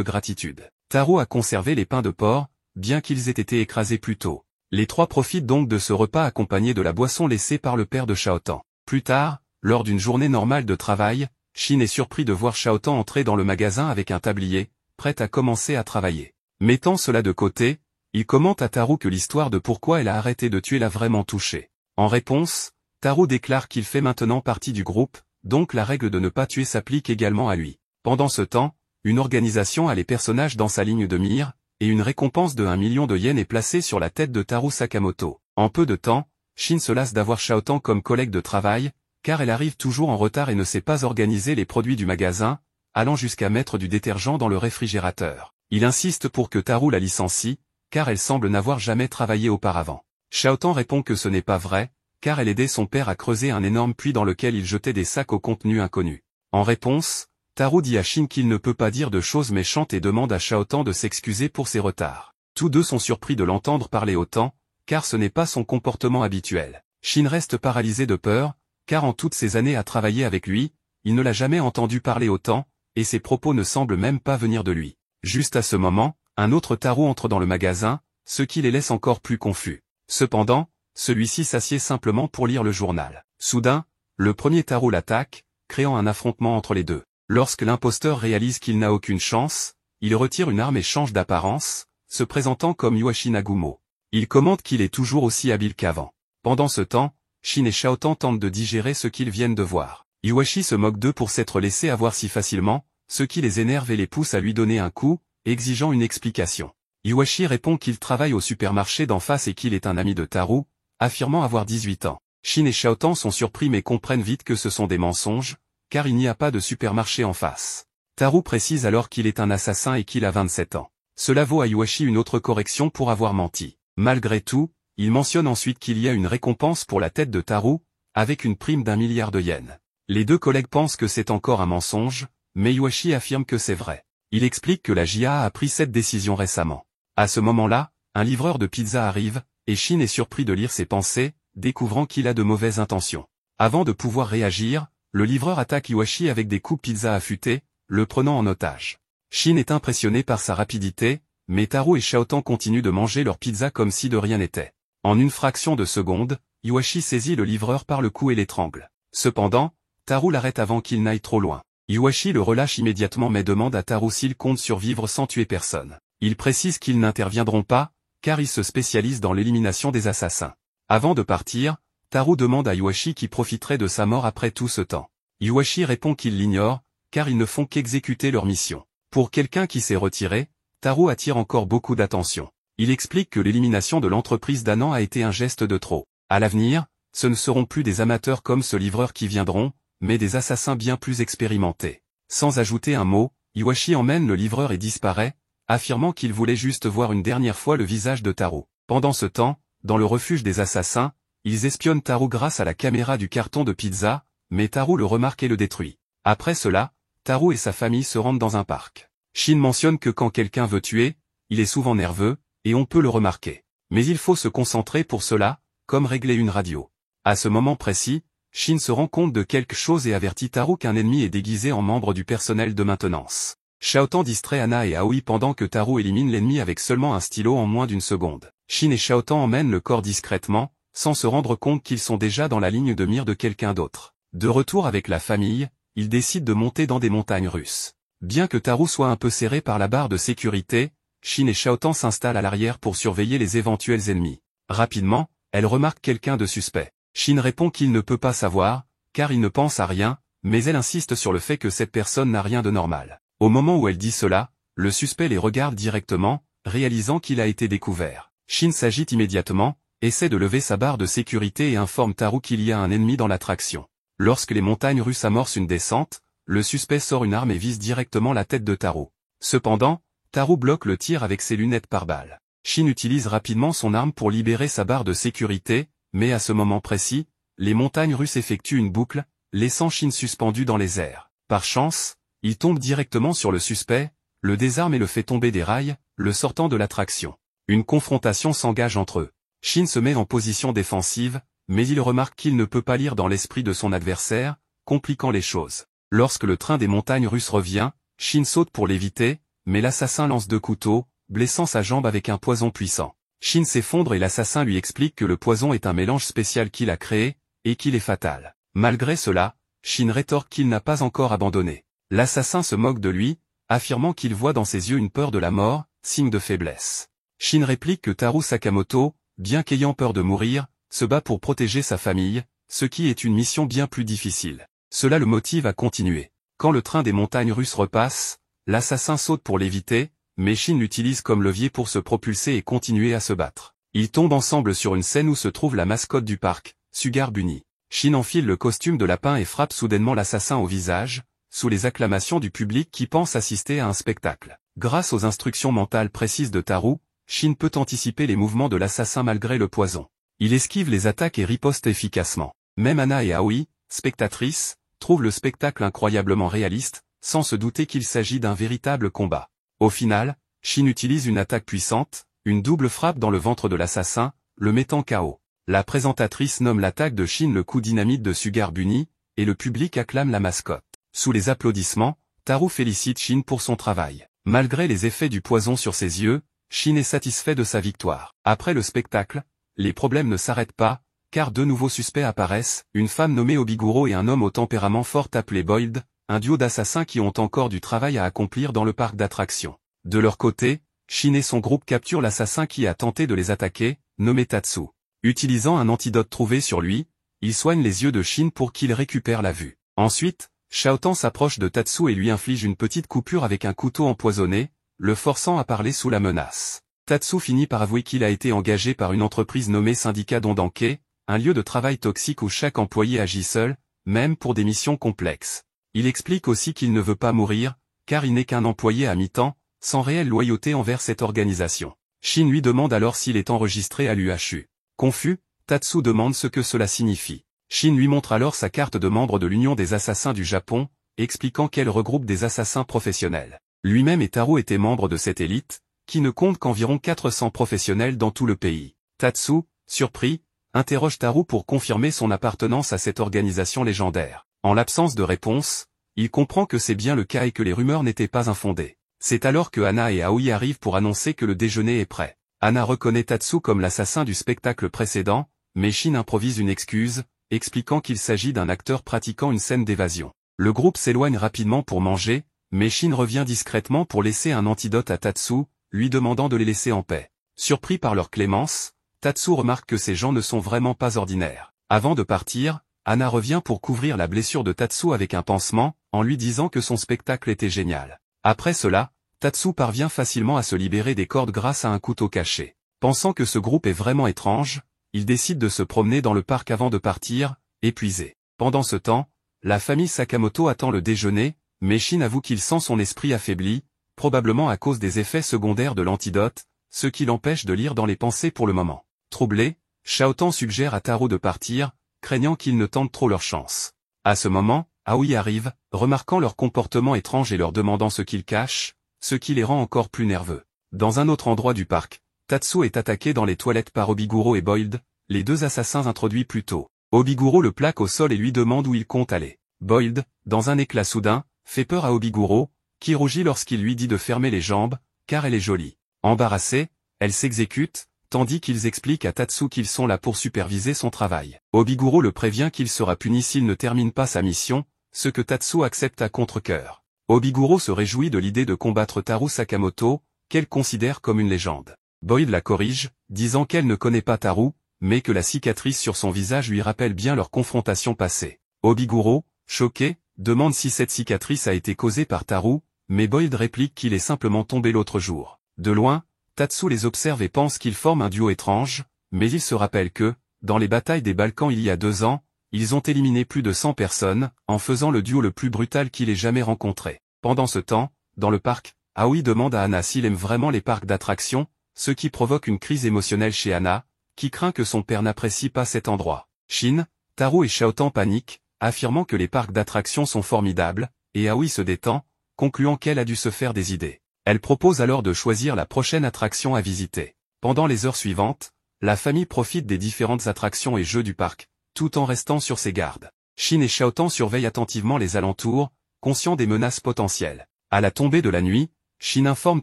gratitude. Taro a conservé les pains de porc, bien qu'ils aient été écrasés plus tôt. Les trois profitent donc de ce repas accompagné de la boisson laissée par le père de Shaotan. Plus tard, lors d'une journée normale de travail, Shin est surpris de voir Shaotan entrer dans le magasin avec un tablier, prêt à commencer à travailler. Mettant cela de côté, il commente à Taro que l'histoire de pourquoi elle a arrêté de tuer l'a vraiment touché. En réponse, Taro déclare qu'il fait maintenant partie du groupe, donc la règle de ne pas tuer s'applique également à lui. Pendant ce temps, une organisation a les personnages dans sa ligne de mire, et une récompense de 1 million de yens est placée sur la tête de Taro Sakamoto. En peu de temps, Shin se lasse d'avoir Shaotan comme collègue de travail, car elle arrive toujours en retard et ne sait pas organiser les produits du magasin, allant jusqu'à mettre du détergent dans le réfrigérateur. Il insiste pour que Taro la licencie, car elle semble n'avoir jamais travaillé auparavant. Shaotan répond que ce n'est pas vrai, car elle aidait son père à creuser un énorme puits dans lequel il jetait des sacs au contenu inconnu. En réponse, Taro dit à Shin qu'il ne peut pas dire de choses méchantes et demande à Shaotan de s'excuser pour ses retards. Tous deux sont surpris de l'entendre parler autant, car ce n'est pas son comportement habituel. Shin reste paralysé de peur, car en toutes ces années à travailler avec lui, il ne l'a jamais entendu parler autant, et ses propos ne semblent même pas venir de lui. Juste à ce moment, un autre Taro entre dans le magasin, ce qui les laisse encore plus confus. Cependant, celui-ci s'assied simplement pour lire le journal. Soudain, le premier Taro l'attaque, créant un affrontement entre les deux. Lorsque l'imposteur réalise qu'il n'a aucune chance, il retire une arme et change d'apparence, se présentant comme Iwashi Nagumo. Il commente qu'il est toujours aussi habile qu'avant. Pendant ce temps, Shin et Shaotan tentent de digérer ce qu'ils viennent de voir. Iwashi se moque d'eux pour s'être laissé avoir si facilement, ce qui les énerve et les pousse à lui donner un coup, exigeant une explication. Iwashi répond qu'il travaille au supermarché d'en face et qu'il est un ami de Taro, affirmant avoir 18 ans. Shin et Shaotan sont surpris mais comprennent vite que ce sont des mensonges, car il n'y a pas de supermarché en face. Taro précise alors qu'il est un assassin et qu'il a 27 ans. Cela vaut à Iwashi une autre correction pour avoir menti. Malgré tout, il mentionne ensuite qu'il y a une récompense pour la tête de Taro, avec une prime d'1 milliard de yens. Les deux collègues pensent que c'est encore un mensonge, mais Iwashi affirme que c'est vrai. Il explique que la JA a pris cette décision récemment. À ce moment-là, un livreur de pizza arrive, et Shin est surpris de lire ses pensées, découvrant qu'il a de mauvaises intentions. Avant de pouvoir réagir, le livreur attaque Iwashi avec des coups de pizza affûtés, le prenant en otage. Shin est impressionné par sa rapidité, mais Taro et Shaotan continuent de manger leur pizza comme si de rien n'était. En une fraction de seconde, Iwashi saisit le livreur par le cou et l'étrangle. Cependant, Taro l'arrête avant qu'il n'aille trop loin. Iwashi le relâche immédiatement mais demande à Taro s'il compte survivre sans tuer personne. Ils précisent qu'ils n'interviendront pas, car ils se spécialisent dans l'élimination des assassins. Avant de partir, Taro demande à Iwashi qui profiterait de sa mort après tout ce temps. Iwashi répond qu'il l'ignore, car ils ne font qu'exécuter leur mission. Pour quelqu'un qui s'est retiré, Taro attire encore beaucoup d'attention. Il explique que l'élimination de l'entreprise d'Anan a été un geste de trop. À l'avenir, ce ne seront plus des amateurs comme ce livreur qui viendront, mais des assassins bien plus expérimentés. Sans ajouter un mot, Iwashi emmène le livreur et disparaît, affirmant qu'il voulait juste voir une dernière fois le visage de Taro. Pendant ce temps, dans le refuge des assassins, ils espionnent Taro grâce à la caméra du carton de pizza, mais Taro le remarque et le détruit. Après cela, Taro et sa famille se rendent dans un parc. Shin mentionne que quand quelqu'un veut tuer, il est souvent nerveux, et on peut le remarquer. Mais il faut se concentrer pour cela, comme régler une radio. À ce moment précis, Shin se rend compte de quelque chose et avertit Taro qu'un ennemi est déguisé en membre du personnel de maintenance. Shaotan distrait Ana et Aoi pendant que Taro élimine l'ennemi avec seulement un stylo en moins d'une seconde. Shin et Shaotan emmènent le corps discrètement, sans se rendre compte qu'ils sont déjà dans la ligne de mire de quelqu'un d'autre. De retour avec la famille, ils décident de monter dans des montagnes russes. Bien que Taro soit un peu serré par la barre de sécurité, Shin et Shaotan s'installent à l'arrière pour surveiller les éventuels ennemis. Rapidement, elle remarque quelqu'un de suspect. Shin répond qu'il ne peut pas savoir, car il ne pense à rien, mais elle insiste sur le fait que cette personne n'a rien de normal. Au moment où elle dit cela, le suspect les regarde directement, réalisant qu'il a été découvert. Shin s'agite immédiatement, essaie de lever sa barre de sécurité et informe Taro qu'il y a un ennemi dans l'attraction. Lorsque les montagnes russes amorcent une descente, le suspect sort une arme et vise directement la tête de Taro. Cependant, Taro bloque le tir avec ses lunettes pare-balles. Shin utilise rapidement son arme pour libérer sa barre de sécurité, mais à ce moment précis, les montagnes russes effectuent une boucle, laissant Shin suspendu dans les airs. Par chance, il tombe directement sur le suspect, le désarme et le fait tomber des rails, le sortant de l'attraction. Une confrontation s'engage entre eux. Shin se met en position défensive, mais il remarque qu'il ne peut pas lire dans l'esprit de son adversaire, compliquant les choses. Lorsque le train des montagnes russes revient, Shin saute pour l'éviter, mais l'assassin lance 2 couteaux, blessant sa jambe avec un poison puissant. Shin s'effondre et l'assassin lui explique que le poison est un mélange spécial qu'il a créé, et qu'il est fatal. Malgré cela, Shin rétorque qu'il n'a pas encore abandonné. L'assassin se moque de lui, affirmant qu'il voit dans ses yeux une peur de la mort, signe de faiblesse. Shin réplique que Taru Sakamoto, bien qu'ayant peur de mourir, se bat pour protéger sa famille, ce qui est une mission bien plus difficile. Cela le motive à continuer. Quand le train des montagnes russes repasse, l'assassin saute pour l'éviter, mais Shin l'utilise comme levier pour se propulser et continuer à se battre. Ils tombent ensemble sur une scène où se trouve la mascotte du parc, Sugar Bunny. Shin enfile le costume de lapin et frappe soudainement l'assassin au visage, sous les acclamations du public qui pense assister à un spectacle. Grâce aux instructions mentales précises de Taru, Shin peut anticiper les mouvements de l'assassin malgré le poison. Il esquive les attaques et riposte efficacement. Même Anna et Aoi, spectatrices, trouvent le spectacle incroyablement réaliste, sans se douter qu'il s'agit d'un véritable combat. Au final, Shin utilise une attaque puissante, une double frappe dans le ventre de l'assassin, le mettant KO. La présentatrice nomme l'attaque de Shin le coup dynamite de Sugar Bunny, et le public acclame la mascotte. Sous les applaudissements, Taru félicite Shin pour son travail. Malgré les effets du poison sur ses yeux, Shin est satisfait de sa victoire. Après le spectacle, les problèmes ne s'arrêtent pas, car 2 nouveaux suspects apparaissent, une femme nommée Obiguro et un homme au tempérament fort appelé Boyd, un duo d'assassins qui ont encore du travail à accomplir dans le parc d'attractions. De leur côté, Shin et son groupe capturent l'assassin qui a tenté de les attaquer, nommé Tatsu. Utilisant un antidote trouvé sur lui, il soigne les yeux de Shin pour qu'il récupère la vue. Ensuite, Shaotan s'approche de Tatsu et lui inflige une petite coupure avec un couteau empoisonné, le forçant à parler sous la menace. Tatsu finit par avouer qu'il a été engagé par une entreprise nommée Syndicat Dondanke, un lieu de travail toxique où chaque employé agit seul, même pour des missions complexes. Il explique aussi qu'il ne veut pas mourir, car il n'est qu'un employé à mi-temps, sans réelle loyauté envers cette organisation. Shin lui demande alors s'il est enregistré à l'UHU. Confus, Tatsu demande ce que cela signifie. Shin lui montre alors sa carte de membre de l'Union des assassins du Japon, expliquant qu'elle regroupe des assassins professionnels. Lui-même et Taru étaient membres de cette élite, qui ne compte qu'environ 400 professionnels dans tout le pays. Tatsu, surpris, interroge Taru pour confirmer son appartenance à cette organisation légendaire. En l'absence de réponse, il comprend que c'est bien le cas et que les rumeurs n'étaient pas infondées. C'est alors que Anna et Aoi arrivent pour annoncer que le déjeuner est prêt. Anna reconnaît Tatsu comme l'assassin du spectacle précédent, mais Shin improvise une excuse, expliquant qu'il s'agit d'un acteur pratiquant une scène d'évasion. Le groupe s'éloigne rapidement pour manger, mais Shin revient discrètement pour laisser un antidote à Tatsu, lui demandant de les laisser en paix. Surpris par leur clémence, Tatsu remarque que ces gens ne sont vraiment pas ordinaires. Avant de partir, Anna revient pour couvrir la blessure de Tatsu avec un pansement, en lui disant que son spectacle était génial. Après cela, Tatsu parvient facilement à se libérer des cordes grâce à un couteau caché. Pensant que ce groupe est vraiment étrange, il décide de se promener dans le parc avant de partir, épuisé. Pendant ce temps, la famille Sakamoto attend le déjeuner, mais Shin avoue qu'il sent son esprit affaibli, probablement à cause des effets secondaires de l'antidote, ce qui l'empêche de lire dans les pensées pour le moment. Troublé, Shaotan suggère à Taru de partir, craignant qu'ils ne tentent trop leur chance. À ce moment, Aoi arrive, remarquant leur comportement étrange et leur demandant ce qu'ils cachent, ce qui les rend encore plus nerveux. Dans un autre endroit du parc, Tatsu est attaqué dans les toilettes par Obiguro et Boyd, les 2 assassins introduits plus tôt. Obiguro le plaque au sol et lui demande où il compte aller. Boyd, dans un éclat soudain, fait peur à Obiguro, qui rougit lorsqu'il lui dit de fermer les jambes, car elle est jolie. Embarrassée, elle s'exécute, tandis qu'ils expliquent à Tatsu qu'ils sont là pour superviser son travail. Obiguro le prévient qu'il sera puni s'il ne termine pas sa mission, ce que Tatsu accepte à contre-cœur. Obiguro se réjouit de l'idée de combattre Taru Sakamoto, qu'elle considère comme une légende. Boyd la corrige, disant qu'elle ne connaît pas Taru, mais que la cicatrice sur son visage lui rappelle bien leur confrontation passée. Obiguro, choqué, demande si cette cicatrice a été causée par Taru, mais Boyd réplique qu'il est simplement tombé l'autre jour. De loin, Tatsu les observe et pense qu'ils forment un duo étrange, mais il se rappelle que, dans les batailles des Balkans il y a 2 ans, ils ont éliminé plus de 100 personnes, en faisant le duo le plus brutal qu'il ait jamais rencontré. Pendant ce temps, dans le parc, Aoi demande à Anna s'il aime vraiment les parcs d'attractions, ce qui provoque une crise émotionnelle chez Anna, qui craint que son père n'apprécie pas cet endroit. Shin, Taru et Shaotan paniquent, affirmant que les parcs d'attractions sont formidables, et Aoi se détend, concluant qu'elle a dû se faire des idées. Elle propose alors de choisir la prochaine attraction à visiter. Pendant les heures suivantes, la famille profite des différentes attractions et jeux du parc, tout en restant sur ses gardes. Shin et Xiaotan surveillent attentivement les alentours, conscients des menaces potentielles. À la tombée de la nuit, Shin informe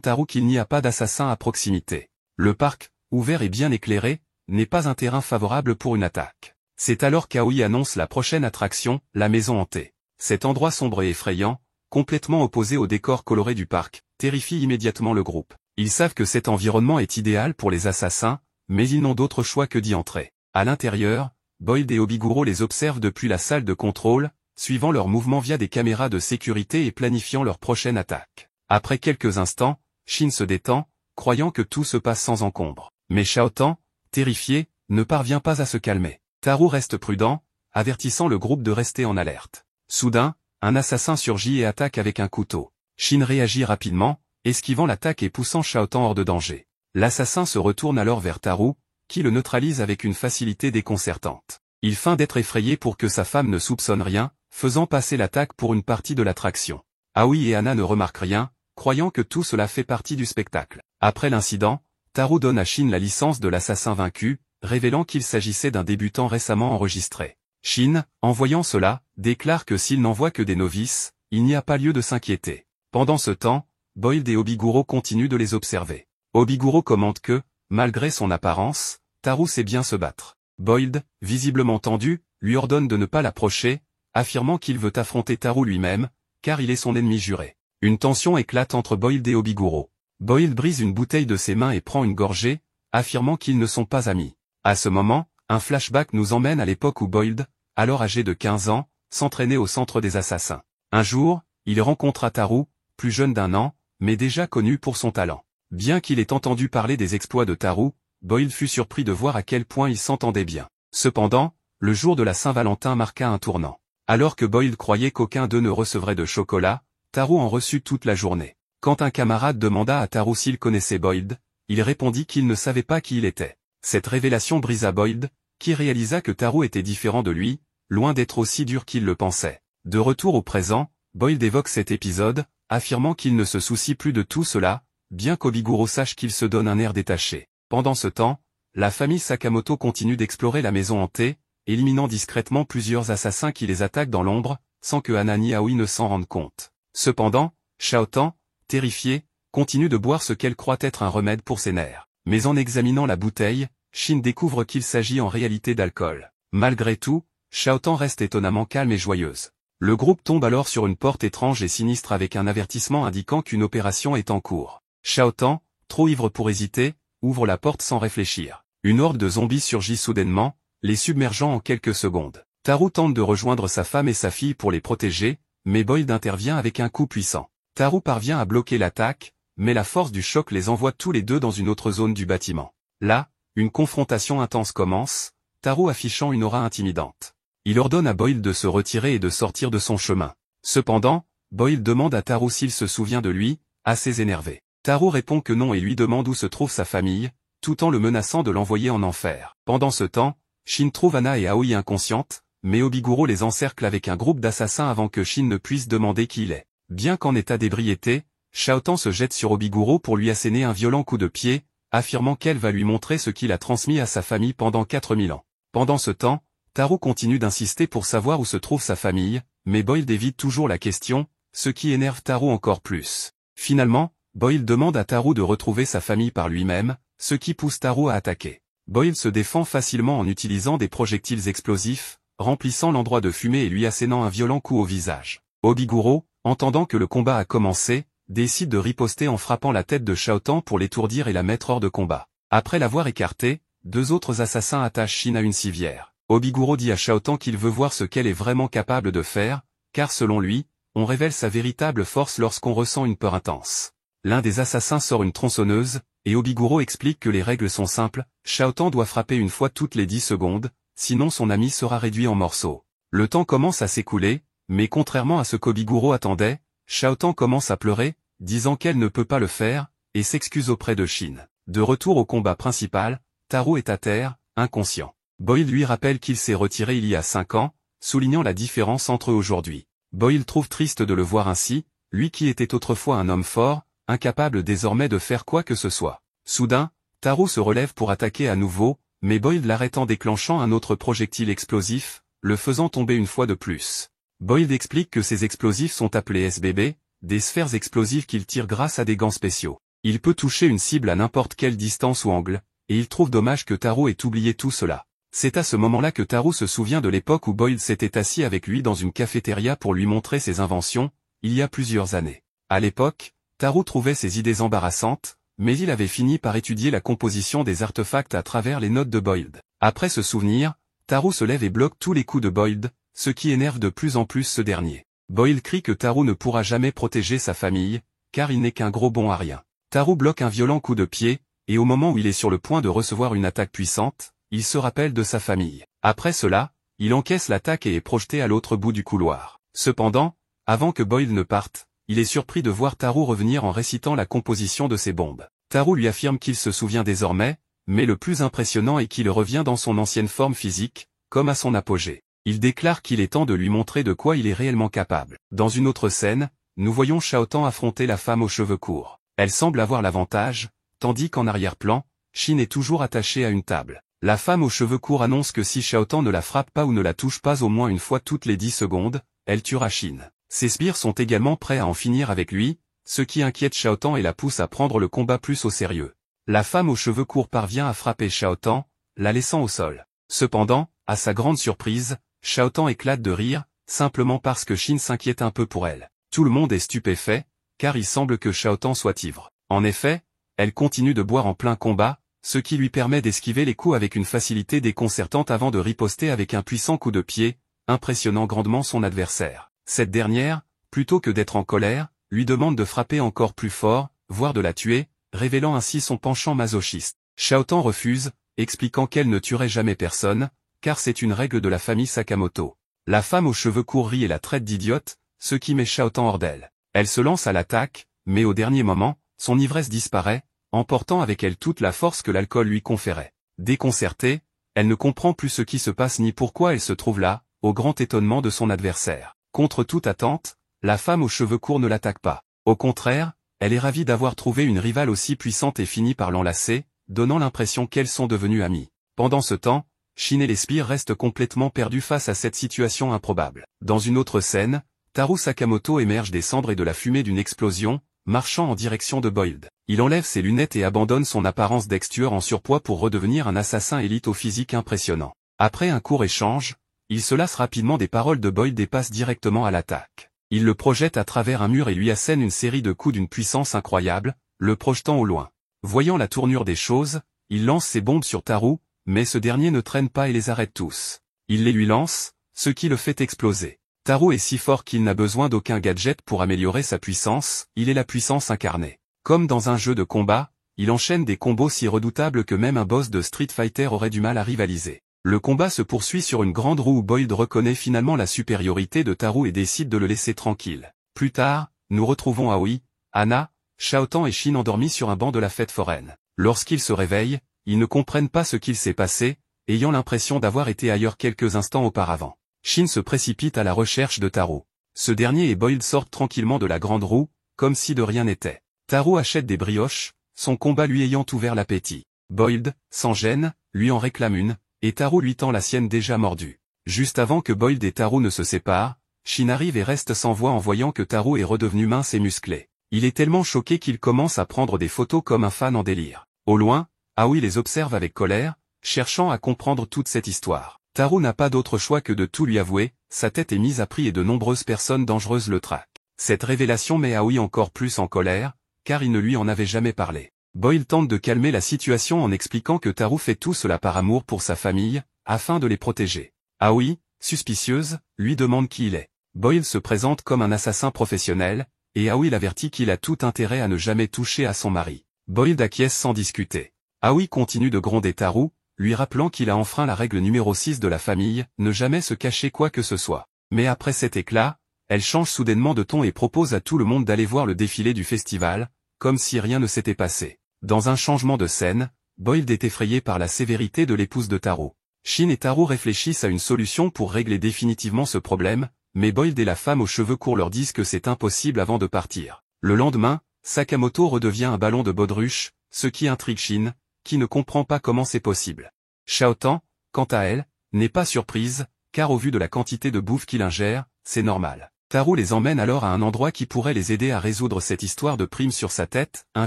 Taru qu'il n'y a pas d'assassin à proximité. Le parc, ouvert et bien éclairé, n'est pas un terrain favorable pour une attaque. C'est alors qu'Aoi annonce la prochaine attraction, la maison hantée. Cet endroit sombre et effrayant, complètement opposé au décor coloré du parc, terrifie immédiatement le groupe. Ils savent que cet environnement est idéal pour les assassins, mais ils n'ont d'autre choix que d'y entrer. À l'intérieur, Boyd et Obiguro les observent depuis la salle de contrôle, suivant leurs mouvements via des caméras de sécurité et planifiant leur prochaine attaque. Après quelques instants, Shin se détend, croyant que tout se passe sans encombre. Mais Xiaotan, terrifié, ne parvient pas à se calmer. Taru reste prudent, avertissant le groupe de rester en alerte. Soudain, un assassin surgit et attaque avec un couteau. Shin réagit rapidement, esquivant l'attaque et poussant Xiaotan hors de danger. L'assassin se retourne alors vers Taru, qui le neutralise avec une facilité déconcertante. Il feint d'être effrayé pour que sa femme ne soupçonne rien, faisant passer l'attaque pour une partie de l'attraction. Aoi et Anna ne remarquent rien, croyant que tout cela fait partie du spectacle. Après l'incident, Taru donne à Shin la licence de l'assassin vaincu, révélant qu'il s'agissait d'un débutant récemment enregistré. Shin, en voyant cela, déclare que s'il n'envoie que des novices, il n'y a pas lieu de s'inquiéter. Pendant ce temps, Boyd et Obiguro continuent de les observer. Obiguro commente que, malgré son apparence, Taru sait bien se battre. Boyd, visiblement tendu, lui ordonne de ne pas l'approcher, affirmant qu'il veut affronter Taru lui-même, car il est son ennemi juré. Une tension éclate entre Boyd et Obiguro. Boyd brise une bouteille de ses mains et prend une gorgée, affirmant qu'ils ne sont pas amis. À ce moment, un flashback nous emmène à l'époque où Boyd, alors âgé de 15 ans, s'entraînait au centre des assassins. Un jour, il rencontra Taru, plus jeune d'1 an, mais déjà connu pour son talent. Bien qu'il ait entendu parler des exploits de Taru, Boyd fut surpris de voir à quel point ils s'entendaient bien. Cependant, le jour de la Saint-Valentin marqua un tournant. Alors que Boyd croyait qu'aucun d'eux ne recevrait de chocolat, Taru en reçut toute la journée. Quand un camarade demanda à Taru s'il connaissait Boyd, il répondit qu'il ne savait pas qui il était. Cette révélation brisa Boyd, qui réalisa que Taru était différent de lui, loin d'être aussi dur qu'il le pensait. De retour au présent, Boyd évoque cet épisode, affirmant qu'il ne se soucie plus de tout cela, bien qu'Obiguro sache qu'il se donne un air détaché. Pendant ce temps, la famille Sakamoto continue d'explorer la maison hantée, éliminant discrètement plusieurs assassins qui les attaquent dans l'ombre, sans que Anna ni Aoi ne s'en rendent compte. Cependant, Xiaotan, terrifiée, continue de boire ce qu'elle croit être un remède pour ses nerfs. Mais en examinant la bouteille, Shin découvre qu'il s'agit en réalité d'alcool. Malgré tout, Xiaotan reste étonnamment calme et joyeuse. Le groupe tombe alors sur une porte étrange et sinistre avec un avertissement indiquant qu'une opération est en cours. Xiaotan, trop ivre pour hésiter, ouvre la porte sans réfléchir. Une horde de zombies surgit soudainement, les submergeant en quelques secondes. Taru tente de rejoindre sa femme et sa fille pour les protéger, mais Boyd intervient avec un coup puissant. Taru parvient à bloquer l'attaque, mais la force du choc les envoie tous les deux dans une autre zone du bâtiment. Là, une confrontation intense commence, Taru affichant une aura intimidante. Il ordonne à Boyd de se retirer et de sortir de son chemin. Cependant, Boyd demande à Taru s'il se souvient de lui, assez énervé. Taru répond que non et lui demande où se trouve sa famille, tout en le menaçant de l'envoyer en enfer. Pendant ce temps, Shin trouve Anna et Aoi inconscientes, mais Obiguro les encercle avec un groupe d'assassins avant que Shin ne puisse demander qui il est. Bien qu'en état d'ébriété, Xiaotan se jette sur Obiguro pour lui asséner un violent coup de pied, affirmant qu'elle va lui montrer ce qu'il a transmis à sa famille pendant 4000 ans. Pendant ce temps, Taru continue d'insister pour savoir où se trouve sa famille, mais Boyd évite toujours la question, ce qui énerve Taru encore plus. Finalement, Boyd demande à Taru de retrouver sa famille par lui-même, ce qui pousse Taru à attaquer. Boyd se défend facilement en utilisant des projectiles explosifs, remplissant l'endroit de fumée et lui assénant un violent coup au visage. Obiguro, entendant que le combat a commencé, décide de riposter en frappant la tête de Xiaotan pour l'étourdir et la mettre hors de combat. Après l'avoir écarté, 2 autres assassins attachent Shin à une civière. Obiguro dit à Xiaotan qu'il veut voir ce qu'elle est vraiment capable de faire, car selon lui, on révèle sa véritable force lorsqu'on ressent une peur intense. L'un des assassins sort une tronçonneuse, et Obiguro explique que les règles sont simples, Xiaotan doit frapper une fois toutes les 10 secondes, sinon son ami sera réduit en morceaux. Le temps commence à s'écouler, mais contrairement à ce qu'Obiguro attendait, Xiaotan commence à pleurer, disant qu'elle ne peut pas le faire, et s'excuse auprès de Shin. De retour au combat principal, Taru est à terre, inconscient. Boyd lui rappelle qu'il s'est retiré il y a 5 ans, soulignant la différence entre eux aujourd'hui. Boyd trouve triste de le voir ainsi, lui qui était autrefois un homme fort, incapable désormais de faire quoi que ce soit. Soudain, Taru se relève pour attaquer à nouveau, mais Boyd l'arrête en déclenchant un autre projectile explosif, le faisant tomber une fois de plus. Boyd explique que ces explosifs sont appelés SBB, des sphères explosives qu'il tire grâce à des gants spéciaux. Il peut toucher une cible à n'importe quelle distance ou angle, et il trouve dommage que Taro ait oublié tout cela. C'est à ce moment-là que Taro se souvient de l'époque où Boyd s'était assis avec lui dans une cafétéria pour lui montrer ses inventions, il y a plusieurs années. À l'époque, Taro trouvait ses idées embarrassantes, mais il avait fini par étudier la composition des artefacts à travers les notes de Boyd. Après ce souvenir, Taro se lève et bloque tous les coups de Boyd, ce qui énerve de plus en plus ce dernier. Boyd crie que Taro ne pourra jamais protéger sa famille, car il n'est qu'un gros bon à rien. Taro bloque un violent coup de pied, et au moment où il est sur le point de recevoir une attaque puissante, il se rappelle de sa famille. Après cela, il encaisse l'attaque et est projeté à l'autre bout du couloir. Cependant, avant que Boyd ne parte, il est surpris de voir Taro revenir en récitant la composition de ses bombes. Taro lui affirme qu'il se souvient désormais, mais le plus impressionnant est qu'il revient dans son ancienne forme physique, comme à son apogée. Il déclare qu'il est temps de lui montrer de quoi il est réellement capable. Dans une autre scène, nous voyons Shao Kahn affronter la femme aux cheveux courts. Elle semble avoir l'avantage, tandis qu'en arrière-plan, Shin est toujours attachée à une table. La femme aux cheveux courts annonce que si Shao Kahn ne la frappe pas ou ne la touche pas au moins une fois toutes les 10 secondes, elle tuera Shin. Ses sbires sont également prêts à en finir avec lui, ce qui inquiète Shao Kahn et la pousse à prendre le combat plus au sérieux. La femme aux cheveux courts parvient à frapper Shao Kahn, la laissant au sol. Cependant, à sa grande surprise, Shao Kahn éclate de rire, simplement parce que Shin s'inquiète un peu pour elle. Tout le monde est stupéfait, car il semble que Shao Kahn soit ivre. En effet, elle continue de boire en plein combat, ce qui lui permet d'esquiver les coups avec une facilité déconcertante avant de riposter avec un puissant coup de pied, impressionnant grandement son adversaire. Cette dernière, plutôt que d'être en colère, lui demande de frapper encore plus fort, voire de la tuer, révélant ainsi son penchant masochiste. Shao Kahn refuse, expliquant qu'elle ne tuerait jamais personne, car c'est une règle de la famille Sakamoto. La femme aux cheveux courts rit et la traite d'idiote, ce qui met Shao Kahn hors d'elle. Elle se lance à l'attaque, mais au dernier moment, son ivresse disparaît, emportant avec elle toute la force que l'alcool lui conférait. Déconcertée, elle ne comprend plus ce qui se passe ni pourquoi elle se trouve là, au grand étonnement de son adversaire. Contre toute attente, la femme aux cheveux courts ne l'attaque pas. Au contraire, elle est ravie d'avoir trouvé une rivale aussi puissante et finit par l'enlacer, donnant l'impression qu'elles sont devenues amies. Pendant ce temps, Shin et les sbires restent complètement perdus face à cette situation improbable. Dans une autre scène, Taro Sakamoto émerge des cendres et de la fumée d'une explosion, marchant en direction de Boyd. Il enlève ses lunettes et abandonne son apparence d'ex-tueur en surpoids pour redevenir un assassin élite au physique impressionnant. Après un court échange, il se lasse rapidement des paroles de Boyd et passe directement à l'attaque. Il le projette à travers un mur et lui assène une série de coups d'une puissance incroyable, le projetant au loin. Voyant la tournure des choses, il lance ses bombes sur Taro, mais ce dernier ne traîne pas et les arrête tous. Il les lui lance, ce qui le fait exploser. Taro est si fort qu'il n'a besoin d'aucun gadget pour améliorer sa puissance, il est la puissance incarnée. Comme dans un jeu de combat, il enchaîne des combos si redoutables que même un boss de Street Fighter aurait du mal à rivaliser. Le combat se poursuit sur une grande roue où Boyd reconnaît finalement la supériorité de Taro et décide de le laisser tranquille. Plus tard, nous retrouvons Aoi, Anna, Shao Kahn et Shin endormis sur un banc de la fête foraine. Lorsqu'ils se réveillent, ils ne comprennent pas ce qu'il s'est passé, ayant l'impression d'avoir été ailleurs quelques instants auparavant. Shin se précipite à la recherche de Taro. Ce dernier et Boyd sortent tranquillement de la grande roue, comme si de rien n'était. Taro achète des brioches, son combat lui ayant ouvert l'appétit. Boyd, sans gêne, lui en réclame une, et Taro lui tend la sienne déjà mordue. Juste avant que Boyd et Taro ne se séparent, Shin arrive et reste sans voix en voyant que Taro est redevenu mince et musclé. Il est tellement choqué qu'il commence à prendre des photos comme un fan en délire. Au loin, Aoi les observe avec colère, cherchant à comprendre toute cette histoire. Taro n'a pas d'autre choix que de tout lui avouer, sa tête est mise à prix et de nombreuses personnes dangereuses le traquent. Cette révélation met Aoi encore plus en colère, car il ne lui en avait jamais parlé. Boyd tente de calmer la situation en expliquant que Taro fait tout cela par amour pour sa famille, afin de les protéger. Aoi, suspicieuse, lui demande qui il est. Boyd se présente comme un assassin professionnel, et Aoi l'avertit qu'il a tout intérêt à ne jamais toucher à son mari. Boyd acquiesce sans discuter. Aoi continue de gronder Taro, lui rappelant qu'il a enfreint la règle numéro 6 de la famille, ne jamais se cacher quoi que ce soit. Mais après cet éclat, elle change soudainement de ton et propose à tout le monde d'aller voir le défilé du festival, comme si rien ne s'était passé. Dans un changement de scène, Boyd est effrayé par la sévérité de l'épouse de Taro. Shin et Taro réfléchissent à une solution pour régler définitivement ce problème, mais Boyd et la femme aux cheveux courts leur disent que c'est impossible avant de partir. Le lendemain, Sakamoto redevient un ballon de baudruche, ce qui intrigue Shin, qui ne comprend pas comment c'est possible. Shao Kahn, quant à elle, n'est pas surprise, car au vu de la quantité de bouffe qu'il ingère, c'est normal. Taru les emmène alors à un endroit qui pourrait les aider à résoudre cette histoire de prime sur sa tête, un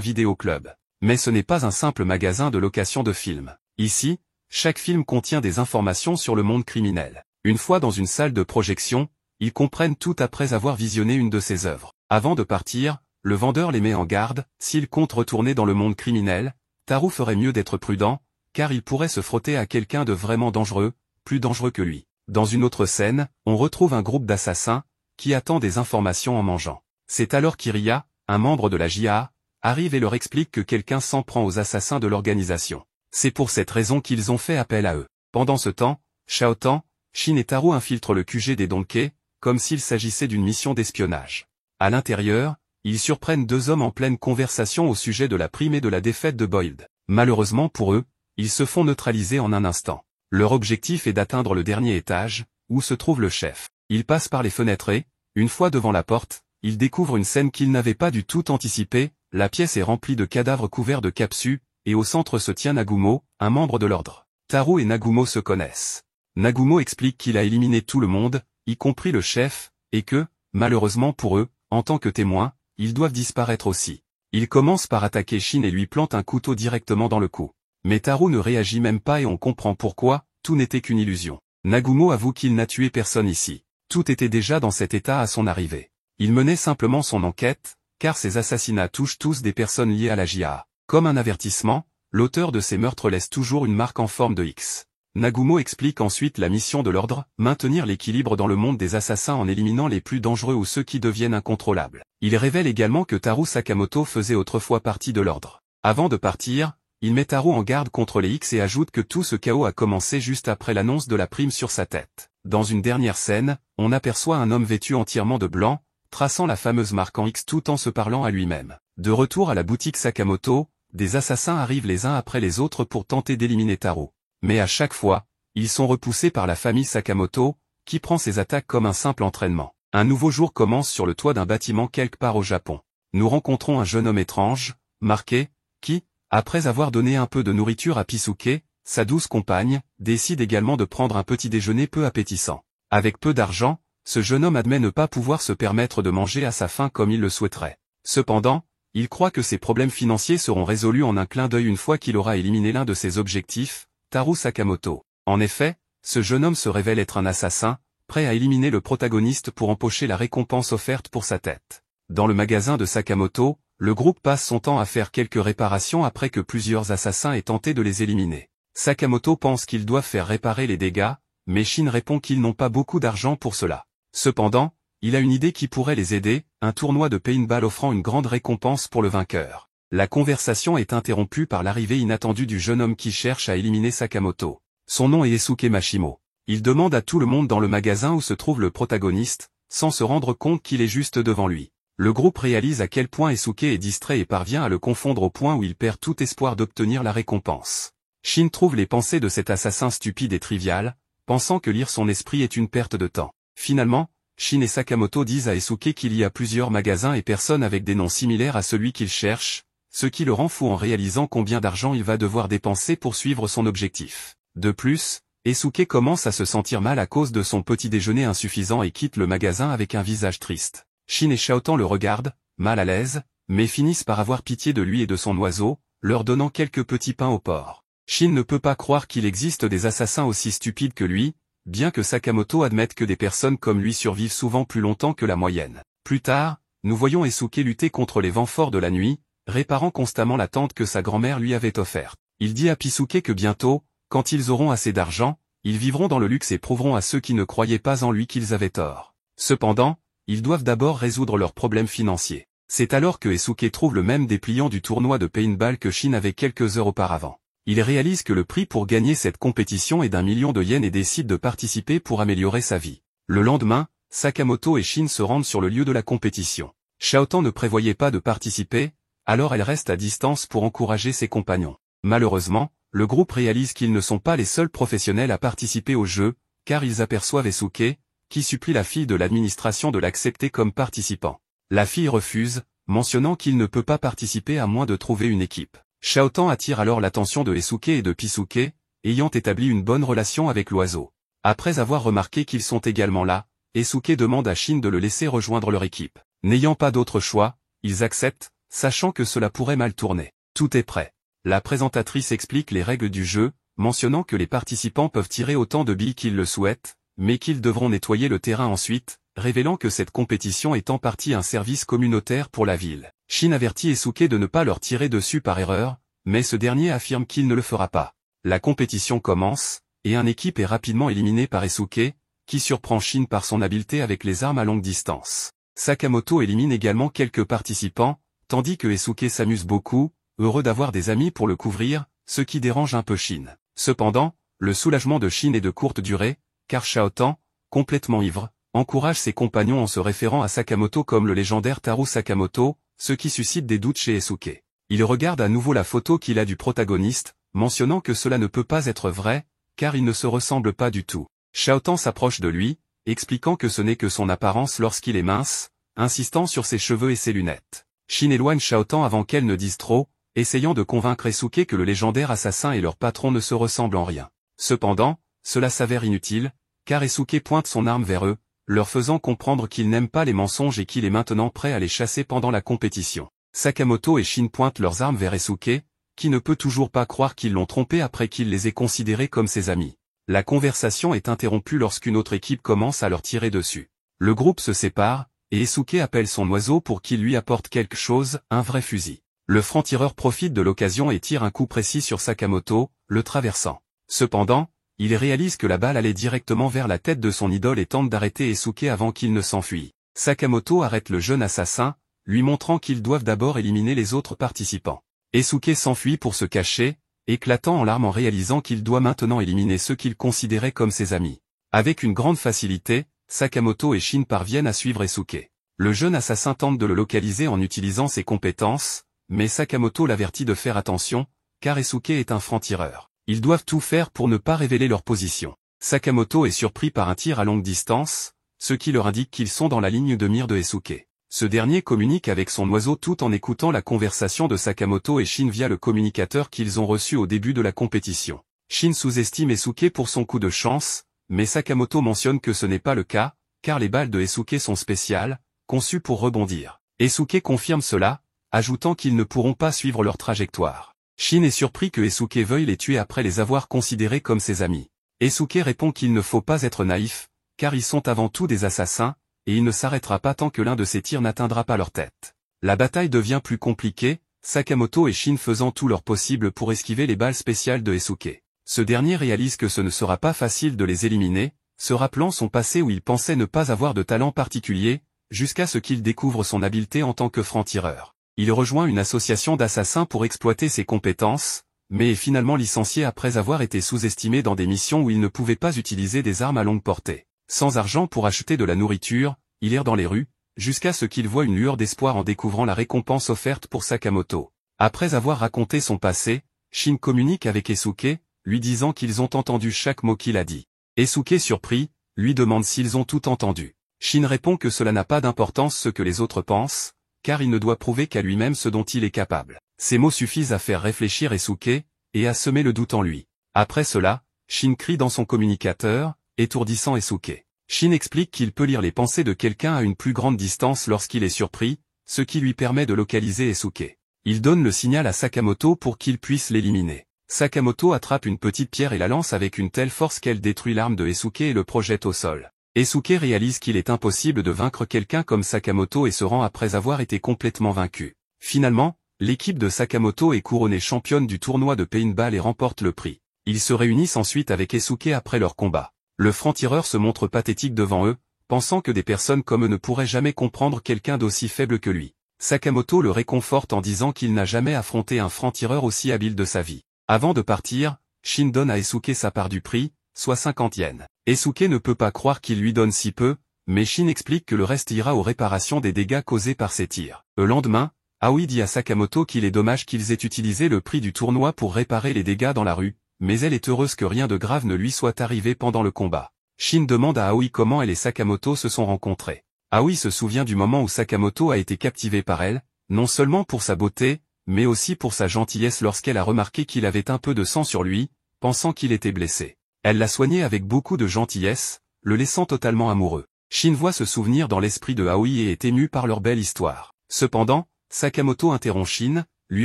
vidéoclub. Mais ce n'est pas un simple magasin de location de films. Ici, chaque film contient des informations sur le monde criminel. Une fois dans une salle de projection, ils comprennent tout après avoir visionné une de ses œuvres. Avant de partir, le vendeur les met en garde, s'il compte retourner dans le monde criminel, Taru ferait mieux d'être prudent, car il pourrait se frotter à quelqu'un de vraiment dangereux, plus dangereux que lui. Dans une autre scène, on retrouve un groupe d'assassins, qui attend des informations en mangeant. C'est alors qu'Iria, un membre de la JA, arrive et leur explique que quelqu'un s'en prend aux assassins de l'organisation. C'est pour cette raison qu'ils ont fait appel à eux. Pendant ce temps, Shaotan, Shin et Taru infiltrent le QG des Donkey, comme s'il s'agissait d'une mission d'espionnage. À l'intérieur, ils surprennent deux hommes en pleine conversation au sujet de la prime et de la défaite de Boyd. Malheureusement pour eux, ils se font neutraliser en un instant. Leur objectif est d'atteindre le dernier étage, où se trouve le chef. Ils passent par les fenêtres et, une fois devant la porte, ils découvrent une scène qu'ils n'avaient pas du tout anticipée. La pièce est remplie de cadavres couverts de capsules, et au centre se tient Nagumo, un membre de l'ordre. Taru et Nagumo se connaissent. Nagumo explique qu'il a éliminé tout le monde, y compris le chef, et que, malheureusement pour eux, en tant que témoins, ils doivent disparaître aussi. Il commence par attaquer Shin et lui plante un couteau directement dans le cou. Mais Taru ne réagit même pas et on comprend pourquoi, tout n'était qu'une illusion. Nagumo avoue qu'il n'a tué personne ici. Tout était déjà dans cet état à son arrivée. Il menait simplement son enquête, car ces assassinats touchent tous des personnes liées à la JA. Comme un avertissement, l'auteur de ces meurtres laisse toujours une marque en forme de X. Nagumo explique ensuite la mission de l'ordre, maintenir l'équilibre dans le monde des assassins en éliminant les plus dangereux ou ceux qui deviennent incontrôlables. Il révèle également que Taru Sakamoto faisait autrefois partie de l'ordre. Avant de partir, il met Taru en garde contre les X et ajoute que tout ce chaos a commencé juste après l'annonce de la prime sur sa tête. Dans une dernière scène, on aperçoit un homme vêtu entièrement de blanc, traçant la fameuse marque en X tout en se parlant à lui-même. De retour à la boutique Sakamoto, des assassins arrivent les uns après les autres pour tenter d'éliminer Taru. Mais à chaque fois, ils sont repoussés par la famille Sakamoto, qui prend ces attaques comme un simple entraînement. Un nouveau jour commence sur le toit d'un bâtiment quelque part au Japon. Nous rencontrons un jeune homme étrange, Marqué, qui, après avoir donné un peu de nourriture à Pisuke, sa douce compagne, décide également de prendre un petit déjeuner peu appétissant. Avec peu d'argent, ce jeune homme admet ne pas pouvoir se permettre de manger à sa faim comme il le souhaiterait. Cependant, il croit que ses problèmes financiers seront résolus en un clin d'œil une fois qu'il aura éliminé l'un de ses objectifs, Taru Sakamoto. En effet, ce jeune homme se révèle être un assassin, prêt à éliminer le protagoniste pour empocher la récompense offerte pour sa tête. Dans le magasin de Sakamoto, le groupe passe son temps à faire quelques réparations après que plusieurs assassins aient tenté de les éliminer. Sakamoto pense qu'ils doivent faire réparer les dégâts, mais Shin répond qu'ils n'ont pas beaucoup d'argent pour cela. Cependant, il a une idée qui pourrait les aider, un tournoi de paintball offrant une grande récompense pour le vainqueur. La conversation est interrompue par l'arrivée inattendue du jeune homme qui cherche à éliminer Sakamoto. Son nom est Esuke Mashimo. Il demande à tout le monde dans le magasin où se trouve le protagoniste, sans se rendre compte qu'il est juste devant lui. Le groupe réalise à quel point Esuke est distrait et parvient à le confondre au point où il perd tout espoir d'obtenir la récompense. Shin trouve les pensées de cet assassin stupide et trivial, pensant que lire son esprit est une perte de temps. Finalement, Shin et Sakamoto disent à Esuke qu'il y a plusieurs magasins et personnes avec des noms similaires à celui qu'il cherche, ce qui le rend fou en réalisant combien d'argent il va devoir dépenser pour suivre son objectif. De plus, Esuke commence à se sentir mal à cause de son petit déjeuner insuffisant et quitte le magasin avec un visage triste. Shin et Shaotan le regardent, mal à l'aise, mais finissent par avoir pitié de lui et de son oiseau, leur donnant quelques petits pains au porc. Shin ne peut pas croire qu'il existe des assassins aussi stupides que lui, bien que Sakamoto admette que des personnes comme lui survivent souvent plus longtemps que la moyenne. Plus tard, nous voyons Esuke lutter contre les vents forts de la nuit, réparant constamment la tente que sa grand-mère lui avait offerte. Il dit à Pisuke que bientôt, quand ils auront assez d'argent, ils vivront dans le luxe et prouveront à ceux qui ne croyaient pas en lui qu'ils avaient tort. Cependant, ils doivent d'abord résoudre leurs problèmes financiers. C'est alors que Esuke trouve le même dépliant du tournoi de paintball que Shin avait quelques heures auparavant. Il réalise que le prix pour gagner cette compétition est d'1 million de yens et décide de participer pour améliorer sa vie. Le lendemain, Sakamoto et Shin se rendent sur le lieu de la compétition. Shaotan ne prévoyait pas de participer, alors elle reste à distance pour encourager ses compagnons. Malheureusement, le groupe réalise qu'ils ne sont pas les seuls professionnels à participer au jeu, car ils aperçoivent Esuke, qui supplie la fille de l'administration de l'accepter comme participant. La fille refuse, mentionnant qu'il ne peut pas participer à moins de trouver une équipe. Shaotan attire alors l'attention de Esuke et de Pisuke, ayant établi une bonne relation avec l'oiseau. Après avoir remarqué qu'ils sont également là, Esuke demande à Shin de le laisser rejoindre leur équipe. N'ayant pas d'autre choix, ils acceptent, sachant que cela pourrait mal tourner. Tout est prêt. La présentatrice explique les règles du jeu, mentionnant que les participants peuvent tirer autant de billes qu'ils le souhaitent, mais qu'ils devront nettoyer le terrain ensuite, révélant que cette compétition est en partie un service communautaire pour la ville. Shin avertit Esuke de ne pas leur tirer dessus par erreur, mais ce dernier affirme qu'il ne le fera pas. La compétition commence, et une équipe est rapidement éliminée par Esuke, qui surprend Shin par son habileté avec les armes à longue distance. Sakamoto élimine également quelques participants, tandis que Esuke s'amuse beaucoup, heureux d'avoir des amis pour le couvrir, ce qui dérange un peu Shin. Cependant, le soulagement de Shin est de courte durée, car Shaotan, complètement ivre, encourage ses compagnons en se référant à Sakamoto comme le légendaire Taru Sakamoto, ce qui suscite des doutes chez Esuke. Il regarde à nouveau la photo qu'il a du protagoniste, mentionnant que cela ne peut pas être vrai, car il ne se ressemble pas du tout. Shaotan s'approche de lui, expliquant que ce n'est que son apparence lorsqu'il est mince, insistant sur ses cheveux et ses lunettes. Shin éloigne Shaotan avant qu'elle ne dise trop, essayant de convaincre Esuke que le légendaire assassin et leur patron ne se ressemblent en rien. Cependant, cela s'avère inutile, car Esuke pointe son arme vers eux, leur faisant comprendre qu'il n'aime pas les mensonges et qu'il est maintenant prêt à les chasser pendant la compétition. Sakamoto et Shin pointent leurs armes vers Esuke, qui ne peut toujours pas croire qu'ils l'ont trompé après qu'il les ait considérés comme ses amis. La conversation est interrompue lorsqu'une autre équipe commence à leur tirer dessus. Le groupe se sépare, et Esuke appelle son oiseau pour qu'il lui apporte quelque chose, un vrai fusil. Le franc-tireur profite de l'occasion et tire un coup précis sur Sakamoto, le traversant. Cependant, il réalise que la balle allait directement vers la tête de son idole et tente d'arrêter Esuke avant qu'il ne s'enfuit. Sakamoto arrête le jeune assassin, lui montrant qu'ils doivent d'abord éliminer les autres participants. Esuke s'enfuit pour se cacher, éclatant en larmes en réalisant qu'il doit maintenant éliminer ceux qu'il considérait comme ses amis. Avec une grande facilité, Sakamoto et Shin parviennent à suivre Esuke. Le jeune assassin tente de le localiser en utilisant ses compétences, mais Sakamoto l'avertit de faire attention, car Esuke est un franc-tireur. Ils doivent tout faire pour ne pas révéler leur position. Sakamoto est surpris par un tir à longue distance, ce qui leur indique qu'ils sont dans la ligne de mire de Esuke. Ce dernier communique avec son oiseau tout en écoutant la conversation de Sakamoto et Shin via le communicateur qu'ils ont reçu au début de la compétition. Shin sous-estime Esuke pour son coup de chance, mais Sakamoto mentionne que ce n'est pas le cas, car les balles de Esuke sont spéciales, conçues pour rebondir. Esuke confirme cela, ajoutant qu'ils ne pourront pas suivre leur trajectoire. Shin est surpris que Esuke veuille les tuer après les avoir considérés comme ses amis. Esuke répond qu'il ne faut pas être naïf, car ils sont avant tout des assassins, et il ne s'arrêtera pas tant que l'un de ses tirs n'atteindra pas leur tête. La bataille devient plus compliquée, Sakamoto et Shin faisant tout leur possible pour esquiver les balles spéciales de Esuke. Ce dernier réalise que ce ne sera pas facile de les éliminer, se rappelant son passé où il pensait ne pas avoir de talent particulier, jusqu'à ce qu'il découvre son habileté en tant que franc-tireur. Il rejoint une association d'assassins pour exploiter ses compétences, mais est finalement licencié après avoir été sous-estimé dans des missions où il ne pouvait pas utiliser des armes à longue portée. Sans argent pour acheter de la nourriture, il erre dans les rues, jusqu'à ce qu'il voit une lueur d'espoir en découvrant la récompense offerte pour Sakamoto. Après avoir raconté son passé, Shin communique avec Esuke, lui disant qu'ils ont entendu chaque mot qu'il a dit. Esuke surpris, lui demande s'ils ont tout entendu. Shin répond que cela n'a pas d'importance ce que les autres pensent, car il ne doit prouver qu'à lui-même ce dont il est capable. Ces mots suffisent à faire réfléchir Esuke, et à semer le doute en lui. Après cela, Shin crie dans son communicateur, étourdissant Esuke. Shin explique qu'il peut lire les pensées de quelqu'un à une plus grande distance lorsqu'il est surpris, ce qui lui permet de localiser Esuke. Il donne le signal à Sakamoto pour qu'il puisse l'éliminer. Sakamoto attrape une petite pierre et la lance avec une telle force qu'elle détruit l'arme de Esuke et le projette au sol. Esuke réalise qu'il est impossible de vaincre quelqu'un comme Sakamoto et se rend après avoir été complètement vaincu. Finalement, l'équipe de Sakamoto est couronnée championne du tournoi de paintball et remporte le prix. Ils se réunissent ensuite avec Esuke après leur combat. Le franc-tireur se montre pathétique devant eux, pensant que des personnes comme eux ne pourraient jamais comprendre quelqu'un d'aussi faible que lui. Sakamoto le réconforte en disant qu'il n'a jamais affronté un franc-tireur aussi habile de sa vie. Avant de partir, Shin donne à Esuke sa part du prix, soit 50 yens. Esuke ne peut pas croire qu'il lui donne si peu, mais Shin explique que le reste ira aux réparations des dégâts causés par ses tirs. Le lendemain, Aoi dit à Sakamoto qu'il est dommage qu'ils aient utilisé le prix du tournoi pour réparer les dégâts dans la rue, mais elle est heureuse que rien de grave ne lui soit arrivé pendant le combat. Shin demande à Aoi comment elle et Sakamoto se sont rencontrés. Aoi se souvient du moment où Sakamoto a été captivé par elle, non seulement pour sa beauté, mais aussi pour sa gentillesse lorsqu'elle a remarqué qu'il avait un peu de sang sur lui, pensant qu'il était blessé. Elle l'a soigné avec beaucoup de gentillesse, le laissant totalement amoureux. Shin voit ce souvenir dans l'esprit de Aoi et est ému par leur belle histoire. Cependant, Sakamoto interrompt Shin, lui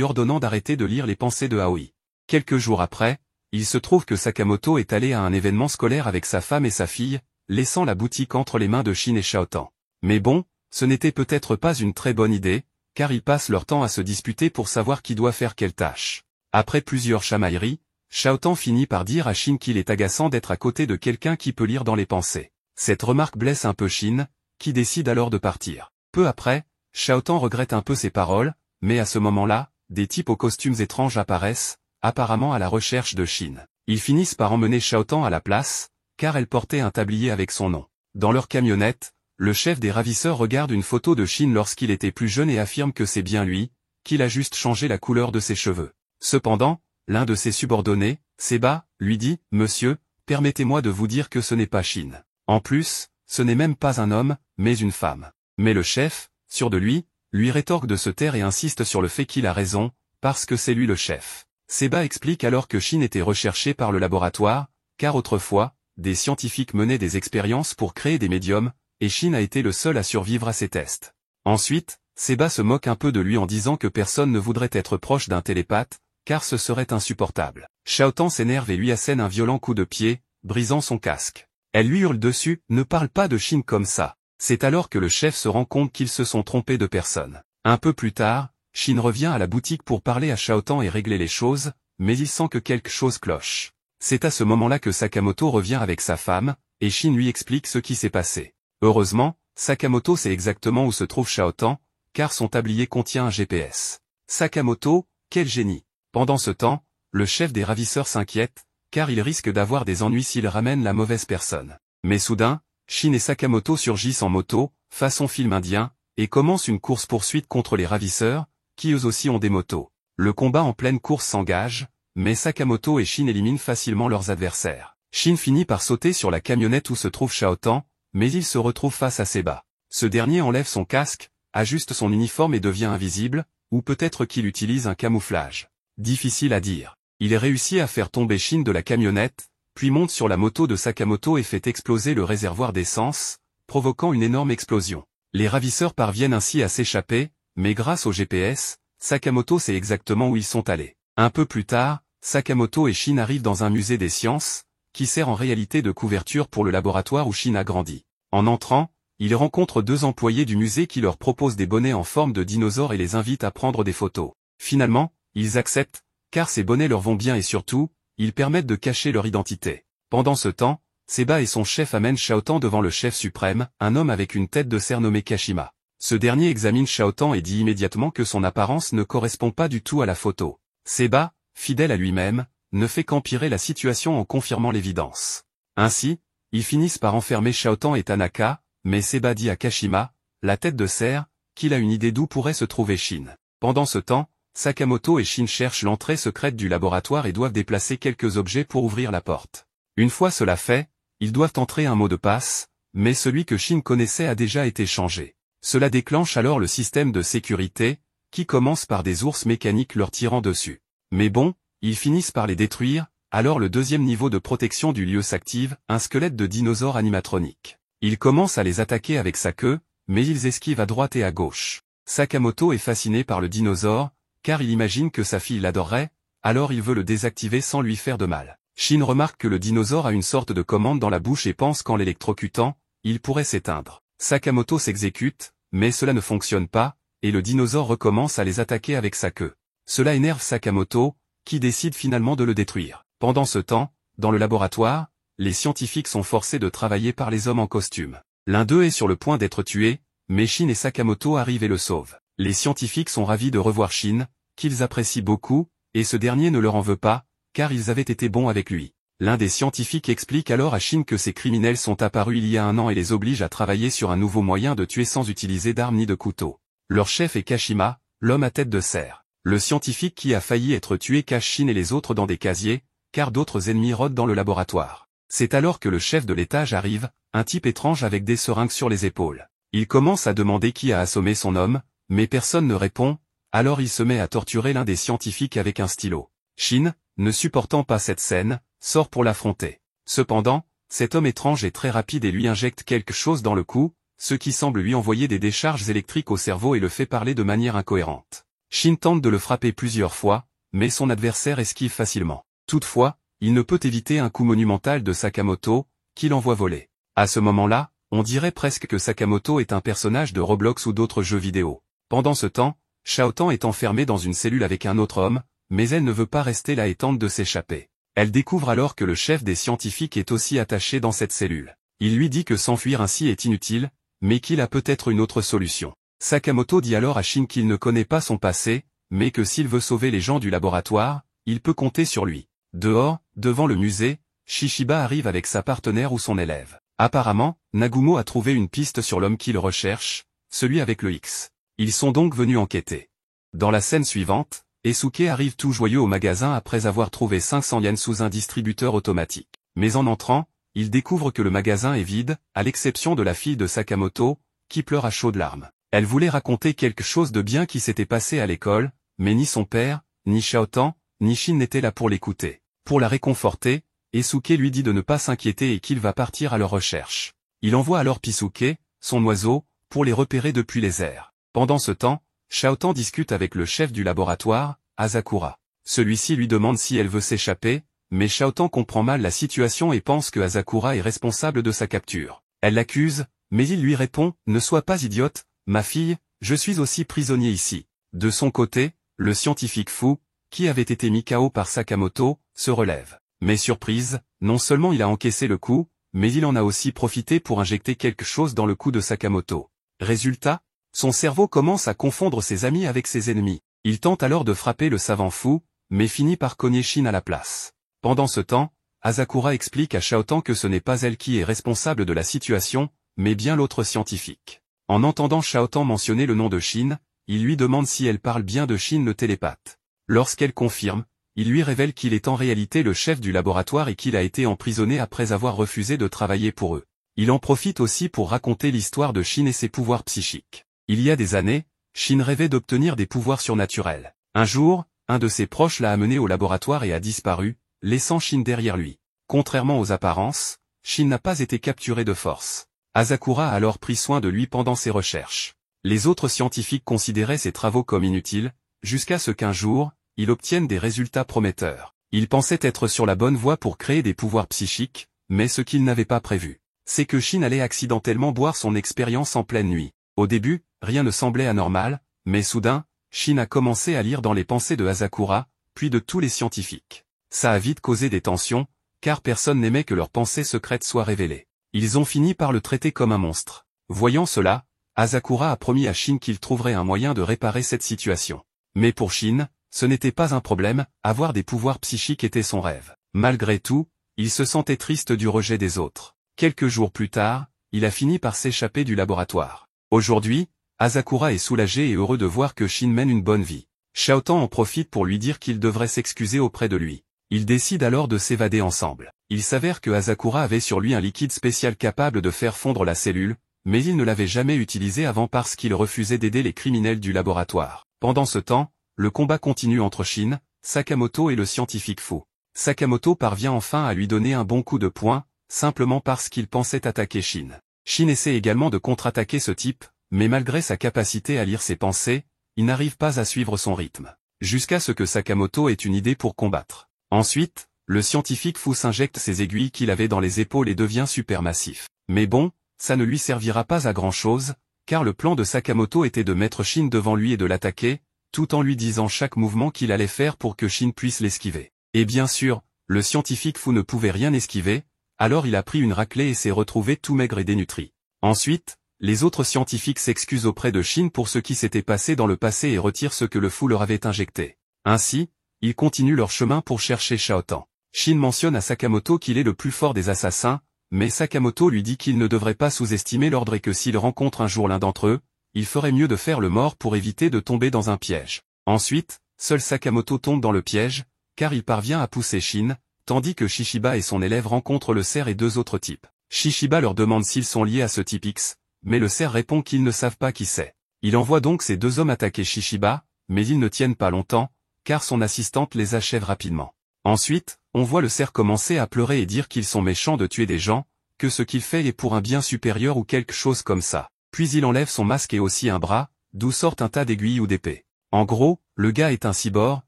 ordonnant d'arrêter de lire les pensées de Aoi. Quelques jours après, il se trouve que Sakamoto est allé à un événement scolaire avec sa femme et sa fille, laissant la boutique entre les mains de Shin et Shaotan. Mais bon, ce n'était peut-être pas une très bonne idée, car ils passent leur temps à se disputer pour savoir qui doit faire quelle tâche. Après plusieurs chamailleries, Shaotan finit par dire à Shin qu'il est agaçant d'être à côté de quelqu'un qui peut lire dans les pensées. Cette remarque blesse un peu Shin, qui décide alors de partir. Peu après, Shaotan regrette un peu ses paroles, mais à ce moment-là, des types aux costumes étranges apparaissent, apparemment à la recherche de Shin. Ils finissent par emmener Shaotan à la place, car elle portait un tablier avec son nom. Dans leur camionnette, le chef des ravisseurs regarde une photo de Shin lorsqu'il était plus jeune et affirme que c'est bien lui, qu'il a juste changé la couleur de ses cheveux. Cependant, l'un de ses subordonnés, Seba, lui dit « Monsieur, permettez-moi de vous dire que ce n'est pas Shin. En plus, ce n'est même pas un homme, mais une femme. » Mais le chef, sûr de lui rétorque de se taire et insiste sur le fait qu'il a raison, parce que c'est lui le chef. Seba explique alors que Shin était recherché par le laboratoire, car autrefois, des scientifiques menaient des expériences pour créer des médiums, et Shin a été le seul à survivre à ces tests. Ensuite, Seba se moque un peu de lui en disant que personne ne voudrait être proche d'un télépathe, car ce serait insupportable. Shaotan s'énerve et lui assène un violent coup de pied, brisant son casque. Elle lui hurle dessus « Ne parle pas de Shin comme ça ». C'est alors que le chef se rend compte qu'ils se sont trompés de personne. Un peu plus tard, Shin revient à la boutique pour parler à Shaotan et régler les choses, mais il sent que quelque chose cloche. C'est à ce moment-là que Sakamoto revient avec sa femme, et Shin lui explique ce qui s'est passé. Heureusement, Sakamoto sait exactement où se trouve Shaotan, car son tablier contient un GPS. Sakamoto, quel génie! Pendant ce temps, le chef des ravisseurs s'inquiète, car il risque d'avoir des ennuis s'il ramène la mauvaise personne. Mais soudain, Shin et Sakamoto surgissent en moto, façon film indien, et commencent une course-poursuite contre les ravisseurs, qui eux aussi ont des motos. Le combat en pleine course s'engage, mais Sakamoto et Shin éliminent facilement leurs adversaires. Shin finit par sauter sur la camionnette où se trouve Shaotan, mais il se retrouve face à Seba. Ce dernier enlève son casque, ajuste son uniforme et devient invisible, ou peut-être qu'il utilise un camouflage. Difficile à dire. Il réussit à faire tomber Shin de la camionnette, puis monte sur la moto de Sakamoto et fait exploser le réservoir d'essence, provoquant une énorme explosion. Les ravisseurs parviennent ainsi à s'échapper, mais grâce au GPS, Sakamoto sait exactement où ils sont allés. Un peu plus tard, Sakamoto et Shin arrivent dans un musée des sciences, qui sert en réalité de couverture pour le laboratoire où Shin a grandi. En entrant, ils rencontrent deux employés du musée qui leur proposent des bonnets en forme de dinosaures et les invitent à prendre des photos. Finalement, ils acceptent, car ces bonnets leur vont bien et surtout, ils permettent de cacher leur identité. Pendant ce temps, Seba et son chef amènent Shaotan devant le chef suprême, un homme avec une tête de cerf nommé Kashima. Ce dernier examine Shaotan et dit immédiatement que son apparence ne correspond pas du tout à la photo. Seba, fidèle à lui-même, ne fait qu'empirer la situation en confirmant l'évidence. Ainsi, ils finissent par enfermer Shaotan et Tanaka, mais Seba dit à Kashima, la tête de cerf, qu'il a une idée d'où pourrait se trouver Shin. Pendant ce temps, Sakamoto et Shin cherchent l'entrée secrète du laboratoire et doivent déplacer quelques objets pour ouvrir la porte. Une fois cela fait, ils doivent entrer un mot de passe, mais celui que Shin connaissait a déjà été changé. Cela déclenche alors le système de sécurité, qui commence par des ours mécaniques leur tirant dessus. Mais bon, ils finissent par les détruire, alors le deuxième niveau de protection du lieu s'active, un squelette de dinosaure animatronique. Il commence à les attaquer avec sa queue, mais ils esquivent à droite et à gauche. Sakamoto est fasciné par le dinosaure, car il imagine que sa fille l'adorerait, alors il veut le désactiver sans lui faire de mal. Shin remarque que le dinosaure a une sorte de commande dans la bouche et pense qu'en l'électrocutant, il pourrait s'éteindre. Sakamoto s'exécute, mais cela ne fonctionne pas, et le dinosaure recommence à les attaquer avec sa queue. Cela énerve Sakamoto, qui décide finalement de le détruire. Pendant ce temps, dans le laboratoire, les scientifiques sont forcés de travailler par les hommes en costume. L'un d'eux est sur le point d'être tué, mais Shin et Sakamoto arrivent et le sauvent. Les scientifiques sont ravis de revoir Shin, qu'ils apprécient beaucoup, et ce dernier ne leur en veut pas, car ils avaient été bons avec lui. L'un des scientifiques explique alors à Shin que ces criminels sont apparus il y a un an et les oblige à travailler sur un nouveau moyen de tuer sans utiliser d'armes ni de couteau. Leur chef est Kashima, l'homme à tête de cerf. Le scientifique qui a failli être tué cache Shin et les autres dans des casiers, car d'autres ennemis rôdent dans le laboratoire. C'est alors que le chef de l'étage arrive, un type étrange avec des seringues sur les épaules. Il commence à demander qui a assommé son homme, mais personne ne répond, alors il se met à torturer l'un des scientifiques avec un stylo. Shin, ne supportant pas cette scène, sort pour l'affronter. Cependant, cet homme étrange est très rapide et lui injecte quelque chose dans le cou, ce qui semble lui envoyer des décharges électriques au cerveau et le fait parler de manière incohérente. Shin tente de le frapper plusieurs fois, mais son adversaire esquive facilement. Toutefois, il ne peut éviter un coup monumental de Sakamoto, qui l'envoie voler. À ce moment-là, on dirait presque que Sakamoto est un personnage de Roblox ou d'autres jeux vidéo. Pendant ce temps, Shaotan est enfermée dans une cellule avec un autre homme, mais elle ne veut pas rester là et tente de s'échapper. Elle découvre alors que le chef des scientifiques est aussi attaché dans cette cellule. Il lui dit que s'enfuir ainsi est inutile, mais qu'il a peut-être une autre solution. Sakamoto dit alors à Shin qu'il ne connaît pas son passé, mais que s'il veut sauver les gens du laboratoire, il peut compter sur lui. Dehors, devant le musée, Shishiba arrive avec sa partenaire ou son élève. Apparemment, Nagumo a trouvé une piste sur l'homme qu'il recherche, celui avec le X. Ils sont donc venus enquêter. Dans la scène suivante, Esuke arrive tout joyeux au magasin après avoir trouvé 500 yens sous un distributeur automatique. Mais en entrant, il découvre que le magasin est vide, à l'exception de la fille de Sakamoto, qui pleure à chaudes larmes. Elle voulait raconter quelque chose de bien qui s'était passé à l'école, mais ni son père, ni Shaotan, ni Shin n'étaient là pour l'écouter. Pour la réconforter, Esuke lui dit de ne pas s'inquiéter et qu'il va partir à leur recherche. Il envoie alors Pisuke, son oiseau, pour les repérer depuis les airs. Pendant ce temps, Shaotan discute avec le chef du laboratoire, Asakura. Celui-ci lui demande si elle veut s'échapper, mais Shaotan comprend mal la situation et pense que Asakura est responsable de sa capture. Elle l'accuse, mais il lui répond « Ne sois pas idiote, ma fille, je suis aussi prisonnier ici ». De son côté, le scientifique fou, qui avait été mis KO par Sakamoto, se relève. Mais surprise, non seulement il a encaissé le coup, mais il en a aussi profité pour injecter quelque chose dans le cou de Sakamoto. Résultat, son cerveau commence à confondre ses amis avec ses ennemis. Il tente alors de frapper le savant fou, mais finit par cogner Shin à la place. Pendant ce temps, Asakura explique à Shaotan que ce n'est pas elle qui est responsable de la situation, mais bien l'autre scientifique. En entendant Shaotan mentionner le nom de Shin, il lui demande si elle parle bien de Shin le télépathe. Lorsqu'elle confirme, il lui révèle qu'il est en réalité le chef du laboratoire et qu'il a été emprisonné après avoir refusé de travailler pour eux. Il en profite aussi pour raconter l'histoire de Shin et ses pouvoirs psychiques. Il y a des années, Shin rêvait d'obtenir des pouvoirs surnaturels. Un jour, un de ses proches l'a amené au laboratoire et a disparu, laissant Shin derrière lui. Contrairement aux apparences, Shin n'a pas été capturé de force. Asakura a alors pris soin de lui pendant ses recherches. Les autres scientifiques considéraient ses travaux comme inutiles, jusqu'à ce qu'un jour, il obtienne des résultats prometteurs. Il pensait être sur la bonne voie pour créer des pouvoirs psychiques, mais ce qu'il n'avait pas prévu, c'est que Shin allait accidentellement boire son expérience en pleine nuit. Au début, rien ne semblait anormal, mais soudain, Shin a commencé à lire dans les pensées de Asakura, puis de tous les scientifiques. Ça a vite causé des tensions, car personne n'aimait que leurs pensées secrètes soient révélées. Ils ont fini par le traiter comme un monstre. Voyant cela, Asakura a promis à Shin qu'il trouverait un moyen de réparer cette situation. Mais pour Shin, ce n'était pas un problème, avoir des pouvoirs psychiques était son rêve. Malgré tout, il se sentait triste du rejet des autres. Quelques jours plus tard, il a fini par s'échapper du laboratoire. Aujourd'hui, Asakura est soulagé et heureux de voir que Shin mène une bonne vie. Shaotan en profite pour lui dire qu'il devrait s'excuser auprès de lui. Ils décident alors de s'évader ensemble. Il s'avère que Asakura avait sur lui un liquide spécial capable de faire fondre la cellule, mais il ne l'avait jamais utilisé avant parce qu'il refusait d'aider les criminels du laboratoire. Pendant ce temps, le combat continue entre Shin, Sakamoto et le scientifique fou. Sakamoto parvient enfin à lui donner un bon coup de poing, simplement parce qu'il pensait attaquer Shin. Shin essaie également de contre-attaquer ce type, mais malgré sa capacité à lire ses pensées, il n'arrive pas à suivre son rythme. Jusqu'à ce que Sakamoto ait une idée pour combattre. Ensuite, le scientifique fou s'injecte ses aiguilles qu'il avait dans les épaules et devient supermassif. Mais bon, ça ne lui servira pas à grand-chose, car le plan de Sakamoto était de mettre Shin devant lui et de l'attaquer, tout en lui disant chaque mouvement qu'il allait faire pour que Shin puisse l'esquiver. Et bien sûr, le scientifique fou ne pouvait rien esquiver, alors il a pris une raclée et s'est retrouvé tout maigre et dénutri. Ensuite, les autres scientifiques s'excusent auprès de Shin pour ce qui s'était passé dans le passé et retirent ce que le fou leur avait injecté. Ainsi, ils continuent leur chemin pour chercher Shaotan. Shin mentionne à Sakamoto qu'il est le plus fort des assassins, mais Sakamoto lui dit qu'il ne devrait pas sous-estimer l'ordre et que s'il rencontre un jour l'un d'entre eux, il ferait mieux de faire le mort pour éviter de tomber dans un piège. Ensuite, seul Sakamoto tombe dans le piège, car il parvient à pousser Shin, tandis que Shishiba et son élève rencontrent le cerf et deux autres types. Shishiba leur demande s'ils sont liés à ce type X, mais le cerf répond qu'ils ne savent pas qui c'est. Il envoie donc ces deux hommes attaquer Shishiba, mais ils ne tiennent pas longtemps, car son assistante les achève rapidement. Ensuite, on voit le cerf commencer à pleurer et dire qu'ils sont méchants de tuer des gens, que ce qu'il fait est pour un bien supérieur ou quelque chose comme ça. Puis il enlève son masque et aussi un bras, d'où sortent un tas d'aiguilles ou d'épées. En gros, le gars est un cyborg,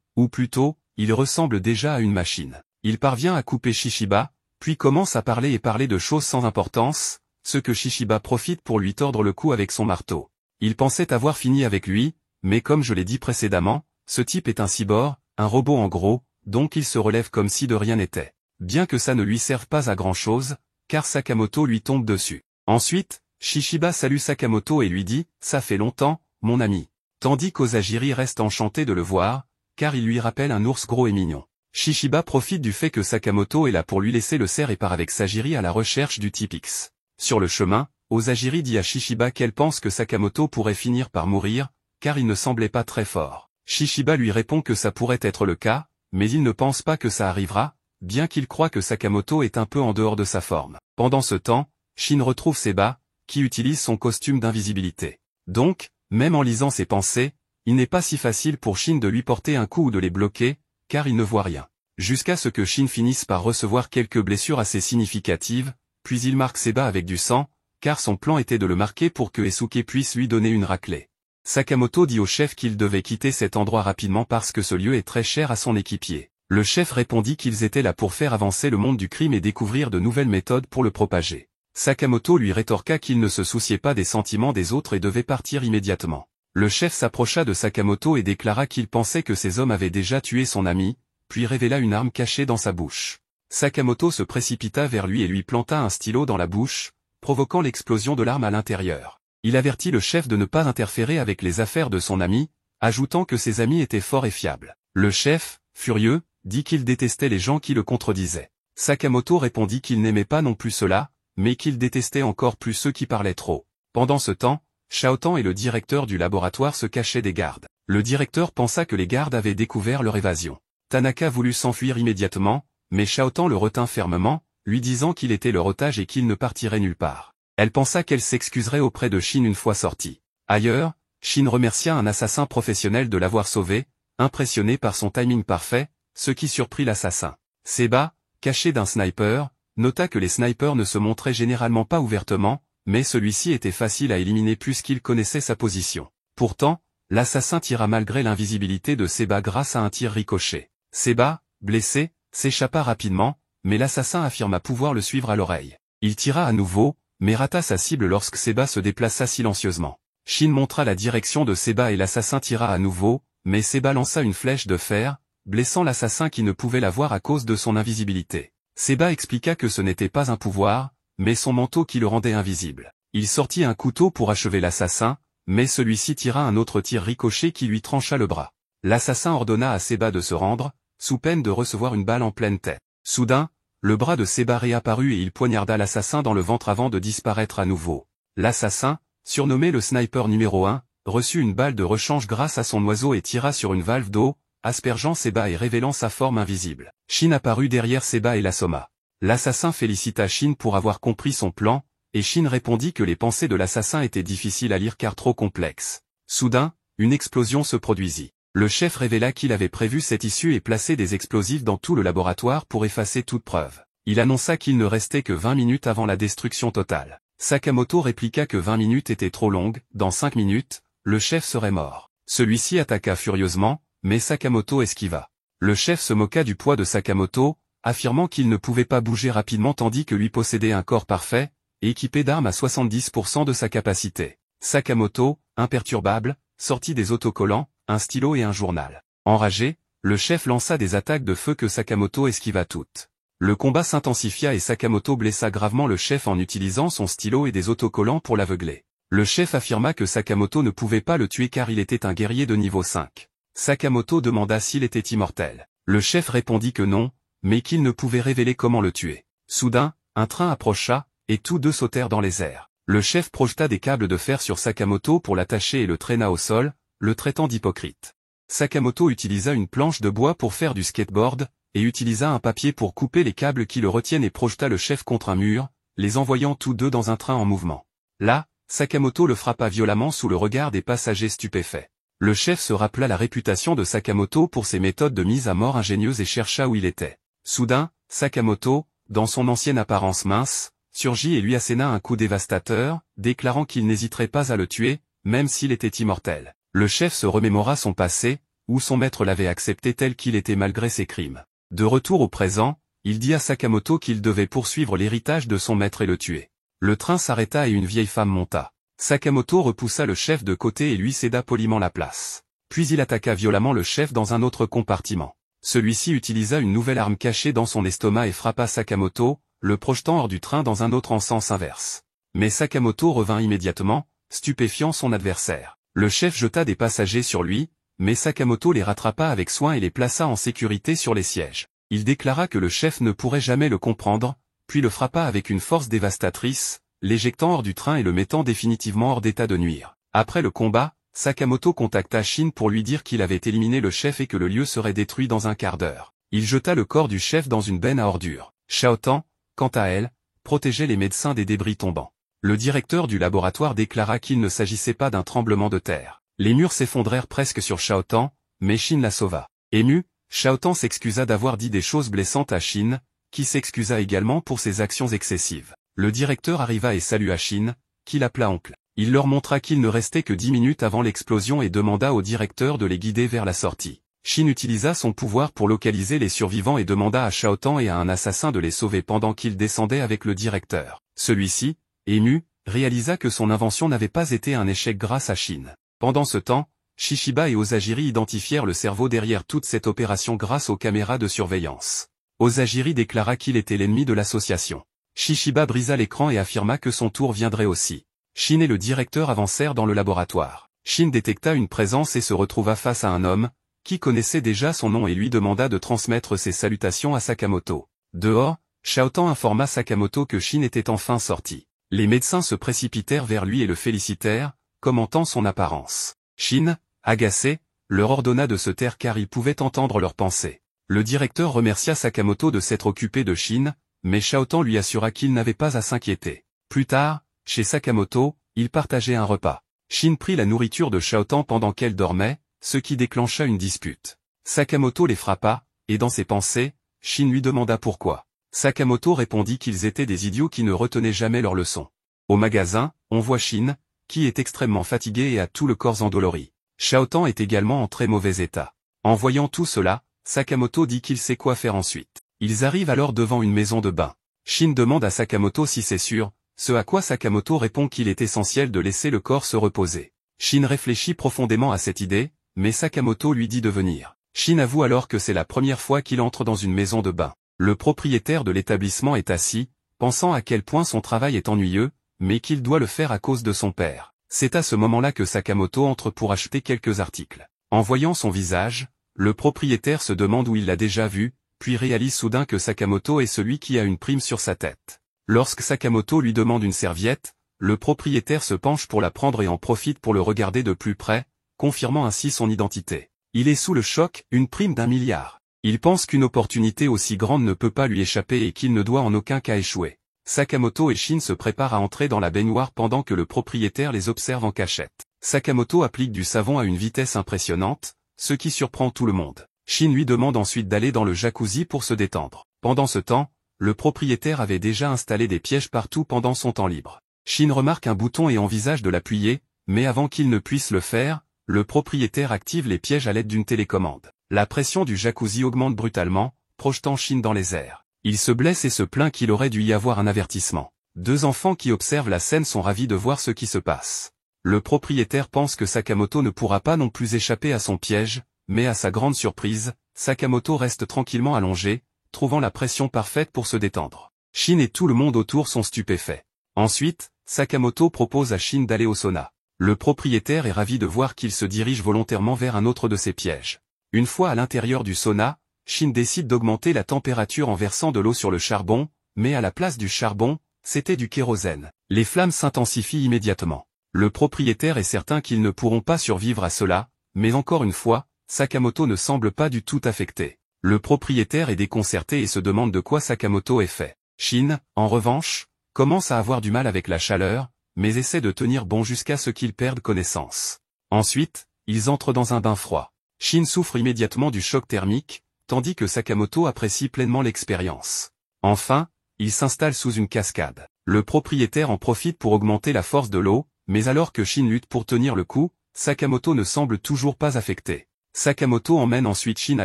ou plutôt, il ressemble déjà à une machine. Il parvient à couper Shishiba, puis commence à parler de choses sans importance, ce que Shishiba profite pour lui tordre le cou avec son marteau. Il pensait avoir fini avec lui, mais comme je l'ai dit précédemment, ce type est un cyborg, un robot en gros, donc il se relève comme si de rien n'était. Bien que ça ne lui serve pas à grand chose, car Sakamoto lui tombe dessus. Ensuite, Shishiba salue Sakamoto et lui dit « Ça fait longtemps, mon ami ». Tandis qu'Ozajiri reste enchanté de le voir, car il lui rappelle un ours gros et mignon. Shishiba profite du fait que Sakamoto est là pour lui laisser le cerf et part avec Sajiri à la recherche du type X. Sur le chemin, Ozajiri dit à Shishiba qu'elle pense que Sakamoto pourrait finir par mourir, car il ne semblait pas très fort. Shishiba lui répond que ça pourrait être le cas, mais il ne pense pas que ça arrivera, bien qu'il croit que Sakamoto est un peu en dehors de sa forme. Pendant ce temps, Shin retrouve Seba, qui utilise son costume d'invisibilité. Donc, même en lisant ses pensées, il n'est pas si facile pour Shin de lui porter un coup ou de les bloquer, car il ne voit rien. Jusqu'à ce que Shin finisse par recevoir quelques blessures assez significatives, puis il marque Seba avec du sang, car son plan était de le marquer pour que Esuke puisse lui donner une raclée. Sakamoto dit au chef qu'il devait quitter cet endroit rapidement parce que ce lieu est très cher à son équipier. Le chef répondit qu'ils étaient là pour faire avancer le monde du crime et découvrir de nouvelles méthodes pour le propager. Sakamoto lui rétorqua qu'il ne se souciait pas des sentiments des autres et devait partir immédiatement. Le chef s'approcha de Sakamoto et déclara qu'il pensait que ces hommes avaient déjà tué son ami, puis révéla une arme cachée dans sa bouche. Sakamoto se précipita vers lui et lui planta un stylo dans la bouche, provoquant l'explosion de l'arme à l'intérieur. Il avertit le chef de ne pas interférer avec les affaires de son ami, ajoutant que ses amis étaient forts et fiables. Le chef, furieux, dit qu'il détestait les gens qui le contredisaient. Sakamoto répondit qu'il n'aimait pas non plus cela, mais qu'il détestait encore plus ceux qui parlaient trop. Pendant ce temps, Shaotan et le directeur du laboratoire se cachaient des gardes. Le directeur pensa que les gardes avaient découvert leur évasion. Tanaka voulut s'enfuir immédiatement, mais Shaotan le retint fermement, lui disant qu'il était leur otage et qu'il ne partirait nulle part. Elle pensa qu'elle s'excuserait auprès de Shin une fois sortie. Ailleurs, Shin remercia un assassin professionnel de l'avoir sauvé, impressionné par son timing parfait, ce qui surprit l'assassin. Seba, caché d'un sniper, nota que les snipers ne se montraient généralement pas ouvertement, mais celui-ci était facile à éliminer puisqu'il connaissait sa position. Pourtant, l'assassin tira malgré l'invisibilité de Seba grâce à un tir ricochet. Seba, blessé, s'échappa rapidement, mais l'assassin affirma pouvoir le suivre à l'oreille. Il tira à nouveau, mais rata sa cible lorsque Seba se déplaça silencieusement. Shin montra la direction de Seba et l'assassin tira à nouveau, mais Seba lança une flèche de fer, blessant l'assassin qui ne pouvait la voir à cause de son invisibilité. Seba expliqua que ce n'était pas un pouvoir, mais son manteau qui le rendait invisible. Il sortit un couteau pour achever l'assassin, mais celui-ci tira un autre tir ricochet qui lui trancha le bras. L'assassin ordonna à Seba de se rendre, sous peine de recevoir une balle en pleine tête. Soudain, le bras de Seba réapparut et il poignarda l'assassin dans le ventre avant de disparaître à nouveau. L'assassin, surnommé le sniper numéro 1, reçut une balle de rechange grâce à son oiseau et tira sur une valve d'eau, aspergeant Seba et révélant sa forme invisible. Shin apparut derrière Seba et l'assomma. L'assassin félicita Shin pour avoir compris son plan, et Shin répondit que les pensées de l'assassin étaient difficiles à lire car trop complexes. Soudain, une explosion se produisit. Le chef révéla qu'il avait prévu cette issue et placé des explosifs dans tout le laboratoire pour effacer toute preuve. Il annonça qu'il ne restait que 20 minutes avant la destruction totale. Sakamoto répliqua que 20 minutes étaient trop longues, dans 5 minutes, le chef serait mort. Celui-ci attaqua furieusement, mais Sakamoto esquiva. Le chef se moqua du poids de Sakamoto, affirmant qu'il ne pouvait pas bouger rapidement tandis que lui possédait un corps parfait, équipé d'armes à 70% de sa capacité. Sakamoto, imperturbable, sortit des autocollants, un stylo et un journal. Enragé, le chef lança des attaques de feu que Sakamoto esquiva toutes. Le combat s'intensifia et Sakamoto blessa gravement le chef en utilisant son stylo et des autocollants pour l'aveugler. Le chef affirma que Sakamoto ne pouvait pas le tuer car il était un guerrier de niveau 5. Sakamoto demanda s'il était immortel. Le chef répondit que non, mais qu'il ne pouvait révéler comment le tuer. Soudain, un train approcha, et tous deux sautèrent dans les airs. Le chef projeta des câbles de fer sur Sakamoto pour l'attacher et le traîna au sol, le traitant d'hypocrite. Sakamoto utilisa une planche de bois pour faire du skateboard, et utilisa un papier pour couper les câbles qui le retiennent et projeta le chef contre un mur, les envoyant tous deux dans un train en mouvement. Là, Sakamoto le frappa violemment sous le regard des passagers stupéfaits. Le chef se rappela la réputation de Sakamoto pour ses méthodes de mise à mort ingénieuses et chercha où il était. Soudain, Sakamoto, dans son ancienne apparence mince, surgit et lui asséna un coup dévastateur, déclarant qu'il n'hésiterait pas à le tuer, même s'il était immortel. Le chef se remémora son passé, où son maître l'avait accepté tel qu'il était malgré ses crimes. De retour au présent, il dit à Sakamoto qu'il devait poursuivre l'héritage de son maître et le tuer. Le train s'arrêta et une vieille femme monta. Sakamoto repoussa le chef de côté et lui céda poliment la place. Puis il attaqua violemment le chef dans un autre compartiment. Celui-ci utilisa une nouvelle arme cachée dans son estomac et frappa Sakamoto, le projetant hors du train dans un autre en sens inverse. Mais Sakamoto revint immédiatement, stupéfiant son adversaire. Le chef jeta des passagers sur lui, mais Sakamoto les rattrapa avec soin et les plaça en sécurité sur les sièges. Il déclara que le chef ne pourrait jamais le comprendre, puis le frappa avec une force dévastatrice, l'éjectant hors du train et le mettant définitivement hors d'état de nuire. Après le combat, Sakamoto contacta Shin pour lui dire qu'il avait éliminé le chef et que le lieu serait détruit dans un quart d'heure. Il jeta le corps du chef dans une benne à ordures. Shaotan, quant à elle, protégeait les médecins des débris tombants. Le directeur du laboratoire déclara qu'il ne s'agissait pas d'un tremblement de terre. Les murs s'effondrèrent presque sur Shaotan, mais Shin la sauva. Ému, Shaotan s'excusa d'avoir dit des choses blessantes à Shin, qui s'excusa également pour ses actions excessives. Le directeur arriva et salua Shin, qui l'appela oncle. Il leur montra qu'il ne restait que 10 minutes avant l'explosion et demanda au directeur de les guider vers la sortie. Shin utilisa son pouvoir pour localiser les survivants et demanda à Shaotan et à un assassin de les sauver pendant qu'ils descendaient avec le directeur. Celui-ci, ému, réalisa que son invention n'avait pas été un échec grâce à Shin. Pendant ce temps, Shishiba et Ozajiri identifièrent le cerveau derrière toute cette opération grâce aux caméras de surveillance. Ozajiri déclara qu'il était l'ennemi de l'association. Shishiba brisa l'écran et affirma que son tour viendrait aussi. Shin et le directeur avancèrent dans le laboratoire. Shin détecta une présence et se retrouva face à un homme, qui connaissait déjà son nom et lui demanda de transmettre ses salutations à Sakamoto. Dehors, Shaotan informa Sakamoto que Shin était enfin sorti. Les médecins se précipitèrent vers lui et le félicitèrent, commentant son apparence. Shin, agacé, leur ordonna de se taire car il pouvait entendre leurs pensées. Le directeur remercia Sakamoto de s'être occupé de Shin, mais Shaotan lui assura qu'il n'avait pas à s'inquiéter. Plus tard, chez Sakamoto, ils partageaient un repas. Shin prit la nourriture de Shaotan pendant qu'elle dormait, ce qui déclencha une dispute. Sakamoto les frappa, et dans ses pensées, Shin lui demanda pourquoi. Sakamoto répondit qu'ils étaient des idiots qui ne retenaient jamais leurs leçons. Au magasin, on voit Shin, qui est extrêmement fatigué et a tout le corps endolori. Shaotan est également en très mauvais état. En voyant tout cela, Sakamoto dit qu'il sait quoi faire ensuite. Ils arrivent alors devant une maison de bain. Shin demande à Sakamoto si c'est sûr, ce à quoi Sakamoto répond qu'il est essentiel de laisser le corps se reposer. Shin réfléchit profondément à cette idée, mais Sakamoto lui dit de venir. Shin avoue alors que c'est la première fois qu'il entre dans une maison de bain. Le propriétaire de l'établissement est assis, pensant à quel point son travail est ennuyeux, mais qu'il doit le faire à cause de son père. C'est à ce moment-là que Sakamoto entre pour acheter quelques articles. En voyant son visage, le propriétaire se demande où il l'a déjà vu, puis réalise soudain que Sakamoto est celui qui a une prime sur sa tête. Lorsque Sakamoto lui demande une serviette, le propriétaire se penche pour la prendre et en profite pour le regarder de plus près, confirmant ainsi son identité. Il est sous le choc, une prime d'1 milliard. Il pense qu'une opportunité aussi grande ne peut pas lui échapper et qu'il ne doit en aucun cas échouer. Sakamoto et Shin se préparent à entrer dans la baignoire pendant que le propriétaire les observe en cachette. Sakamoto applique du savon à une vitesse impressionnante, ce qui surprend tout le monde. Shin lui demande ensuite d'aller dans le jacuzzi pour se détendre. Pendant ce temps, le propriétaire avait déjà installé des pièges partout pendant son temps libre. Shin remarque un bouton et envisage de l'appuyer, mais avant qu'il ne puisse le faire, le propriétaire active les pièges à l'aide d'une télécommande. La pression du jacuzzi augmente brutalement, projetant Shin dans les airs. Il se blesse et se plaint qu'il aurait dû y avoir un avertissement. 2 enfants qui observent la scène sont ravis de voir ce qui se passe. Le propriétaire pense que Sakamoto ne pourra pas non plus échapper à son piège, mais à sa grande surprise, Sakamoto reste tranquillement allongé, trouvant la pression parfaite pour se détendre. Shin et tout le monde autour sont stupéfaits. Ensuite, Sakamoto propose à Shin d'aller au sauna. Le propriétaire est ravi de voir qu'il se dirige volontairement vers un autre de ses pièges. Une fois à l'intérieur du sauna, Shin décide d'augmenter la température en versant de l'eau sur le charbon, mais à la place du charbon, c'était du kérosène. Les flammes s'intensifient immédiatement. Le propriétaire est certain qu'ils ne pourront pas survivre à cela, mais encore une fois, Sakamoto ne semble pas du tout affecté. Le propriétaire est déconcerté et se demande de quoi Sakamoto est fait. Shin, en revanche, commence à avoir du mal avec la chaleur, mais essaie de tenir bon jusqu'à ce qu'il perde connaissance. Ensuite, ils entrent dans un bain froid. Shin souffre immédiatement du choc thermique, tandis que Sakamoto apprécie pleinement l'expérience. Enfin, il s'installe sous une cascade. Le propriétaire en profite pour augmenter la force de l'eau, mais alors que Shin lutte pour tenir le coup, Sakamoto ne semble toujours pas affecté. Sakamoto emmène ensuite Shin à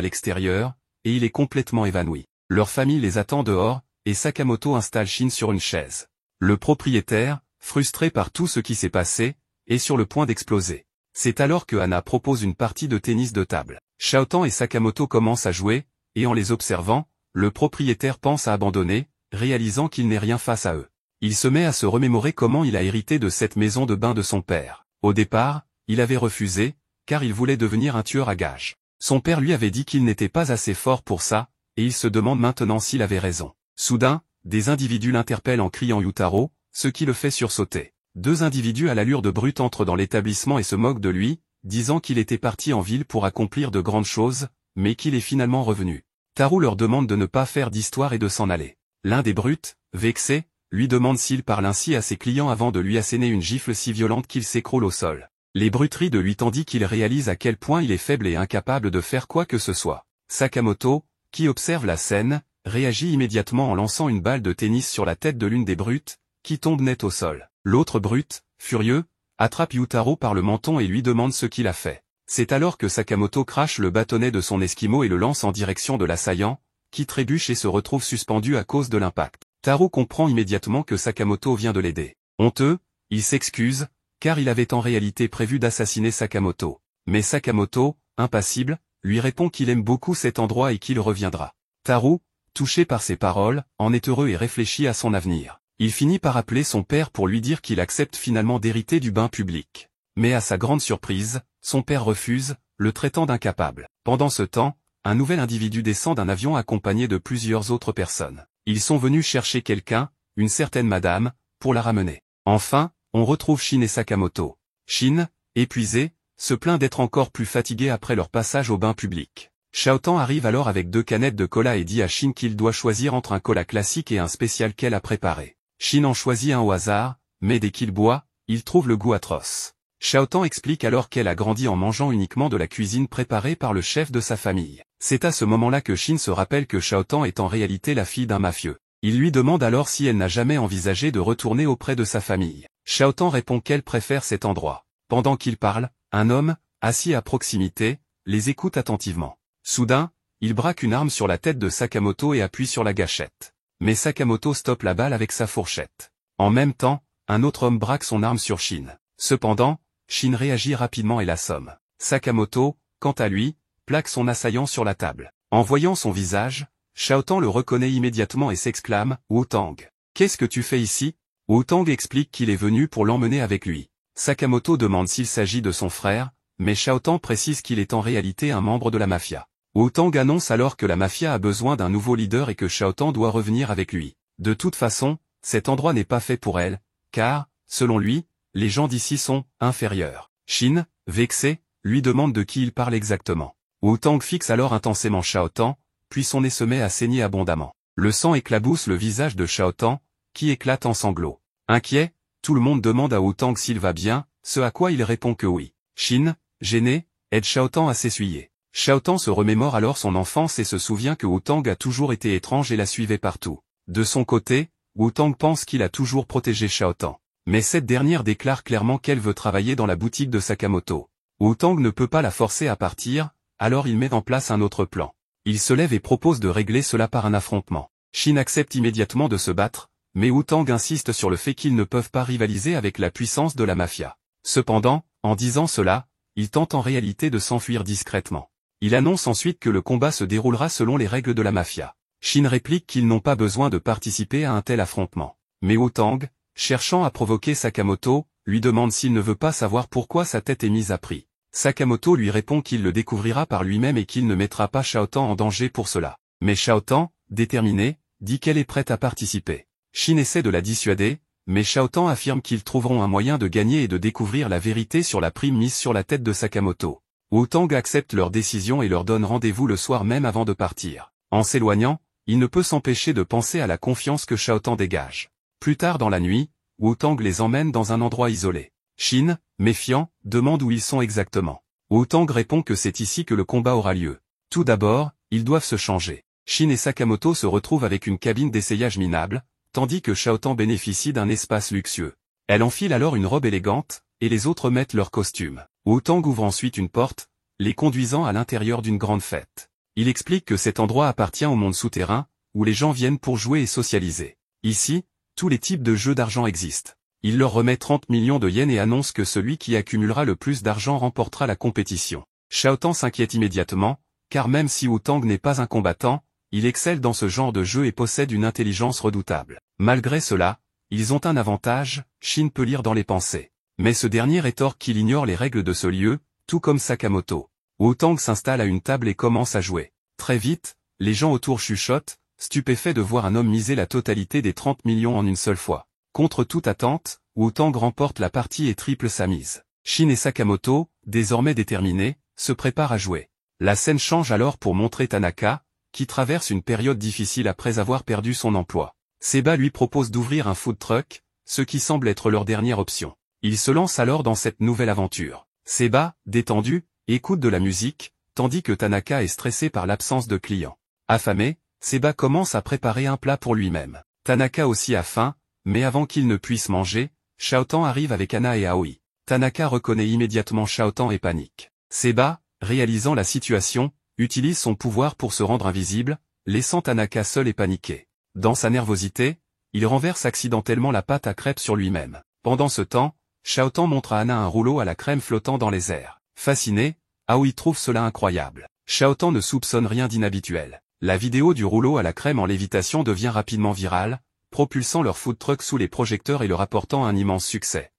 l'extérieur, et il est complètement évanoui. Leur famille les attend dehors, et Sakamoto installe Shin sur une chaise. Le propriétaire, frustré par tout ce qui s'est passé, est sur le point d'exploser. C'est alors que Hana propose une partie de tennis de table. Shaotan et Sakamoto commencent à jouer, et en les observant, le propriétaire pense à abandonner, réalisant qu'il n'est rien face à eux. Il se met à se remémorer comment il a hérité de cette maison de bain de son père. Au départ, il avait refusé, car il voulait devenir un tueur à gages. Son père lui avait dit qu'il n'était pas assez fort pour ça, et il se demande maintenant s'il avait raison. Soudain, des individus l'interpellent en criant Yutaro, ce qui le fait sursauter. Deux individus à l'allure de brute entrent dans l'établissement et se moquent de lui, disant qu'il était parti en ville pour accomplir de grandes choses, mais qu'il est finalement revenu. Taro leur demande de ne pas faire d'histoire et de s'en aller. L'un des brutes, vexé, lui demande s'il parle ainsi à ses clients avant de lui asséner une gifle si violente qu'il s'écroule au sol. Les bruteries de lui tandis qu'il réalise à quel point il est faible et incapable de faire quoi que ce soit. Sakamoto, qui observe la scène, réagit immédiatement en lançant une balle de tennis sur la tête de l'une des brutes, qui tombe net au sol. L'autre brute, furieux, attrape Yutaro par le menton et lui demande ce qu'il a fait. C'est alors que Sakamoto crache le bâtonnet de son esquimau et le lance en direction de l'assaillant, qui trébuche et se retrouve suspendu à cause de l'impact. Taro comprend immédiatement que Sakamoto vient de l'aider. Honteux, il s'excuse, car il avait en réalité prévu d'assassiner Sakamoto. Mais Sakamoto, impassible, lui répond qu'il aime beaucoup cet endroit et qu'il reviendra. Taro, touché par ces paroles, en est heureux et réfléchit à son avenir. Il finit par appeler son père pour lui dire qu'il accepte finalement d'hériter du bain public. Mais à sa grande surprise, son père refuse, le traitant d'incapable. Pendant ce temps, un nouvel individu descend d'un avion accompagné de plusieurs autres personnes. Ils sont venus chercher quelqu'un, une certaine madame, pour la ramener. Enfin, on retrouve Shin et Sakamoto. Shin, épuisé, se plaint d'être encore plus fatigué après leur passage au bain public. Shaotan arrive alors avec 2 canettes de cola et dit à Shin qu'il doit choisir entre un cola classique et un spécial qu'elle a préparé. Shin en choisit un au hasard, mais dès qu'il boit, il trouve le goût atroce. Shaotan explique alors qu'elle a grandi en mangeant uniquement de la cuisine préparée par le chef de sa famille. C'est à ce moment-là que Shin se rappelle que Shaotan est en réalité la fille d'un mafieux. Il lui demande alors si elle n'a jamais envisagé de retourner auprès de sa famille. Shaotan répond qu'elle préfère cet endroit. Pendant qu'il parle, un homme, assis à proximité, les écoute attentivement. Soudain, il braque une arme sur la tête de Sakamoto et appuie sur la gâchette. Mais Sakamoto stoppe la balle avec sa fourchette. En même temps, un autre homme braque son arme sur Shin. Cependant, Shin réagit rapidement et l'assomme. Sakamoto, quant à lui, plaque son assaillant sur la table. En voyant son visage, Shaotan le reconnaît immédiatement et s'exclame « Wu-Tang, qu'est-ce que tu fais ici ?» Wu-Tang explique qu'il est venu pour l'emmener avec lui. Sakamoto demande s'il s'agit de son frère, mais Shaotan précise qu'il est en réalité un membre de la mafia. Wu-Tang annonce alors que la mafia a besoin d'un nouveau leader et que Shaotan doit revenir avec lui. De toute façon, cet endroit n'est pas fait pour elle, car, selon lui, les gens d'ici sont inférieurs. Shin, vexé, lui demande de qui il parle exactement. Wu-Tang fixe alors intensément Shaotan, puis son nez se met à saigner abondamment. Le sang éclabousse le visage de Shaotan, qui éclate en sanglots. Inquiet, tout le monde demande à Wu-Tang s'il va bien, ce à quoi il répond que oui. Shin, gêné, aide Shaotan à s'essuyer. Shaotan se remémore alors son enfance et se souvient que Wu-Tang a toujours été étrange et la suivait partout. De son côté, Wu-Tang pense qu'il a toujours protégé Shaotan. Mais cette dernière déclare clairement qu'elle veut travailler dans la boutique de Sakamoto. Wu-Tang ne peut pas la forcer à partir, alors il met en place un autre plan. Il se lève et propose de régler cela par un affrontement. Shin accepte immédiatement de se battre, mais Wu-Tang insiste sur le fait qu'ils ne peuvent pas rivaliser avec la puissance de la mafia. Cependant, en disant cela, il tente en réalité de s'enfuir discrètement. Il annonce ensuite que le combat se déroulera selon les règles de la mafia. Shin réplique qu'ils n'ont pas besoin de participer à un tel affrontement. Mais Wu-Tang, cherchant à provoquer Sakamoto, lui demande s'il ne veut pas savoir pourquoi sa tête est mise à prix. Sakamoto lui répond qu'il le découvrira par lui-même et qu'il ne mettra pas Shaotan en danger pour cela. Mais Shaotan, déterminée, dit qu'elle est prête à participer. Shin essaie de la dissuader, mais Shaotan affirme qu'ils trouveront un moyen de gagner et de découvrir la vérité sur la prime mise sur la tête de Sakamoto. Wu-Tang accepte leur décision et leur donne rendez-vous le soir même avant de partir. En s'éloignant, il ne peut s'empêcher de penser à la confiance que Shaotan dégage. Plus tard dans la nuit, Wu-Tang les emmène dans un endroit isolé. Shin, méfiant, demande où ils sont exactement. Wu Tang répond que c'est ici que le combat aura lieu. Tout d'abord, ils doivent se changer. Shin et Sakamoto se retrouvent avec une cabine d'essayage minable, tandis que Xiaotan bénéficie d'un espace luxueux. Elle enfile alors une robe élégante, et les autres mettent leurs costumes. Wu Tang ouvre ensuite une porte, les conduisant à l'intérieur d'une grande fête. Il explique que cet endroit appartient au monde souterrain, où les gens viennent pour jouer et socialiser. Ici, tous les types de jeux d'argent existent. Il leur remet 30 millions de yens et annonce que celui qui accumulera le plus d'argent remportera la compétition. Xiaotan s'inquiète immédiatement, car même si Wu Tang n'est pas un combattant, il excelle dans ce genre de jeu et possède une intelligence redoutable. Malgré cela, ils ont un avantage, Shin peut lire dans les pensées. Mais ce dernier rétorque qu'il ignore les règles de ce lieu, tout comme Sakamoto. Wu Tang s'installe à une table et commence à jouer. Très vite, les gens autour chuchotent, stupéfaits de voir un homme miser la totalité des 30 millions en une seule fois. Contre toute attente, Wu Tang remporte la partie et triple sa mise. Shin et Sakamoto, désormais déterminés, se préparent à jouer. La scène change alors pour montrer Tanaka, qui traverse une période difficile après avoir perdu son emploi. Seba lui propose d'ouvrir un food truck, ce qui semble être leur dernière option. Il se lance alors dans cette nouvelle aventure. Seba, détendu, écoute de la musique, tandis que Tanaka est stressé par l'absence de clients. Affamé, Seba commence à préparer un plat pour lui-même. Tanaka aussi a faim, mais avant qu'il ne puisse manger, Xiaotan arrive avec Anna et Aoi. Tanaka reconnaît immédiatement Xiaotan et panique. Seba, réalisant la situation, utilise son pouvoir pour se rendre invisible, laissant Tanaka seul et paniqué. Dans sa nervosité, il renverse accidentellement la pâte à crêpes sur lui-même. Pendant ce temps, Xiaotan montre à Anna un rouleau à la crème flottant dans les airs. Fasciné, Aoi trouve cela incroyable. Xiaotan ne soupçonne rien d'inhabituel. La vidéo du rouleau à la crème en lévitation devient rapidement virale, propulsant leur food truck sous les projecteurs et leur apportant un immense succès.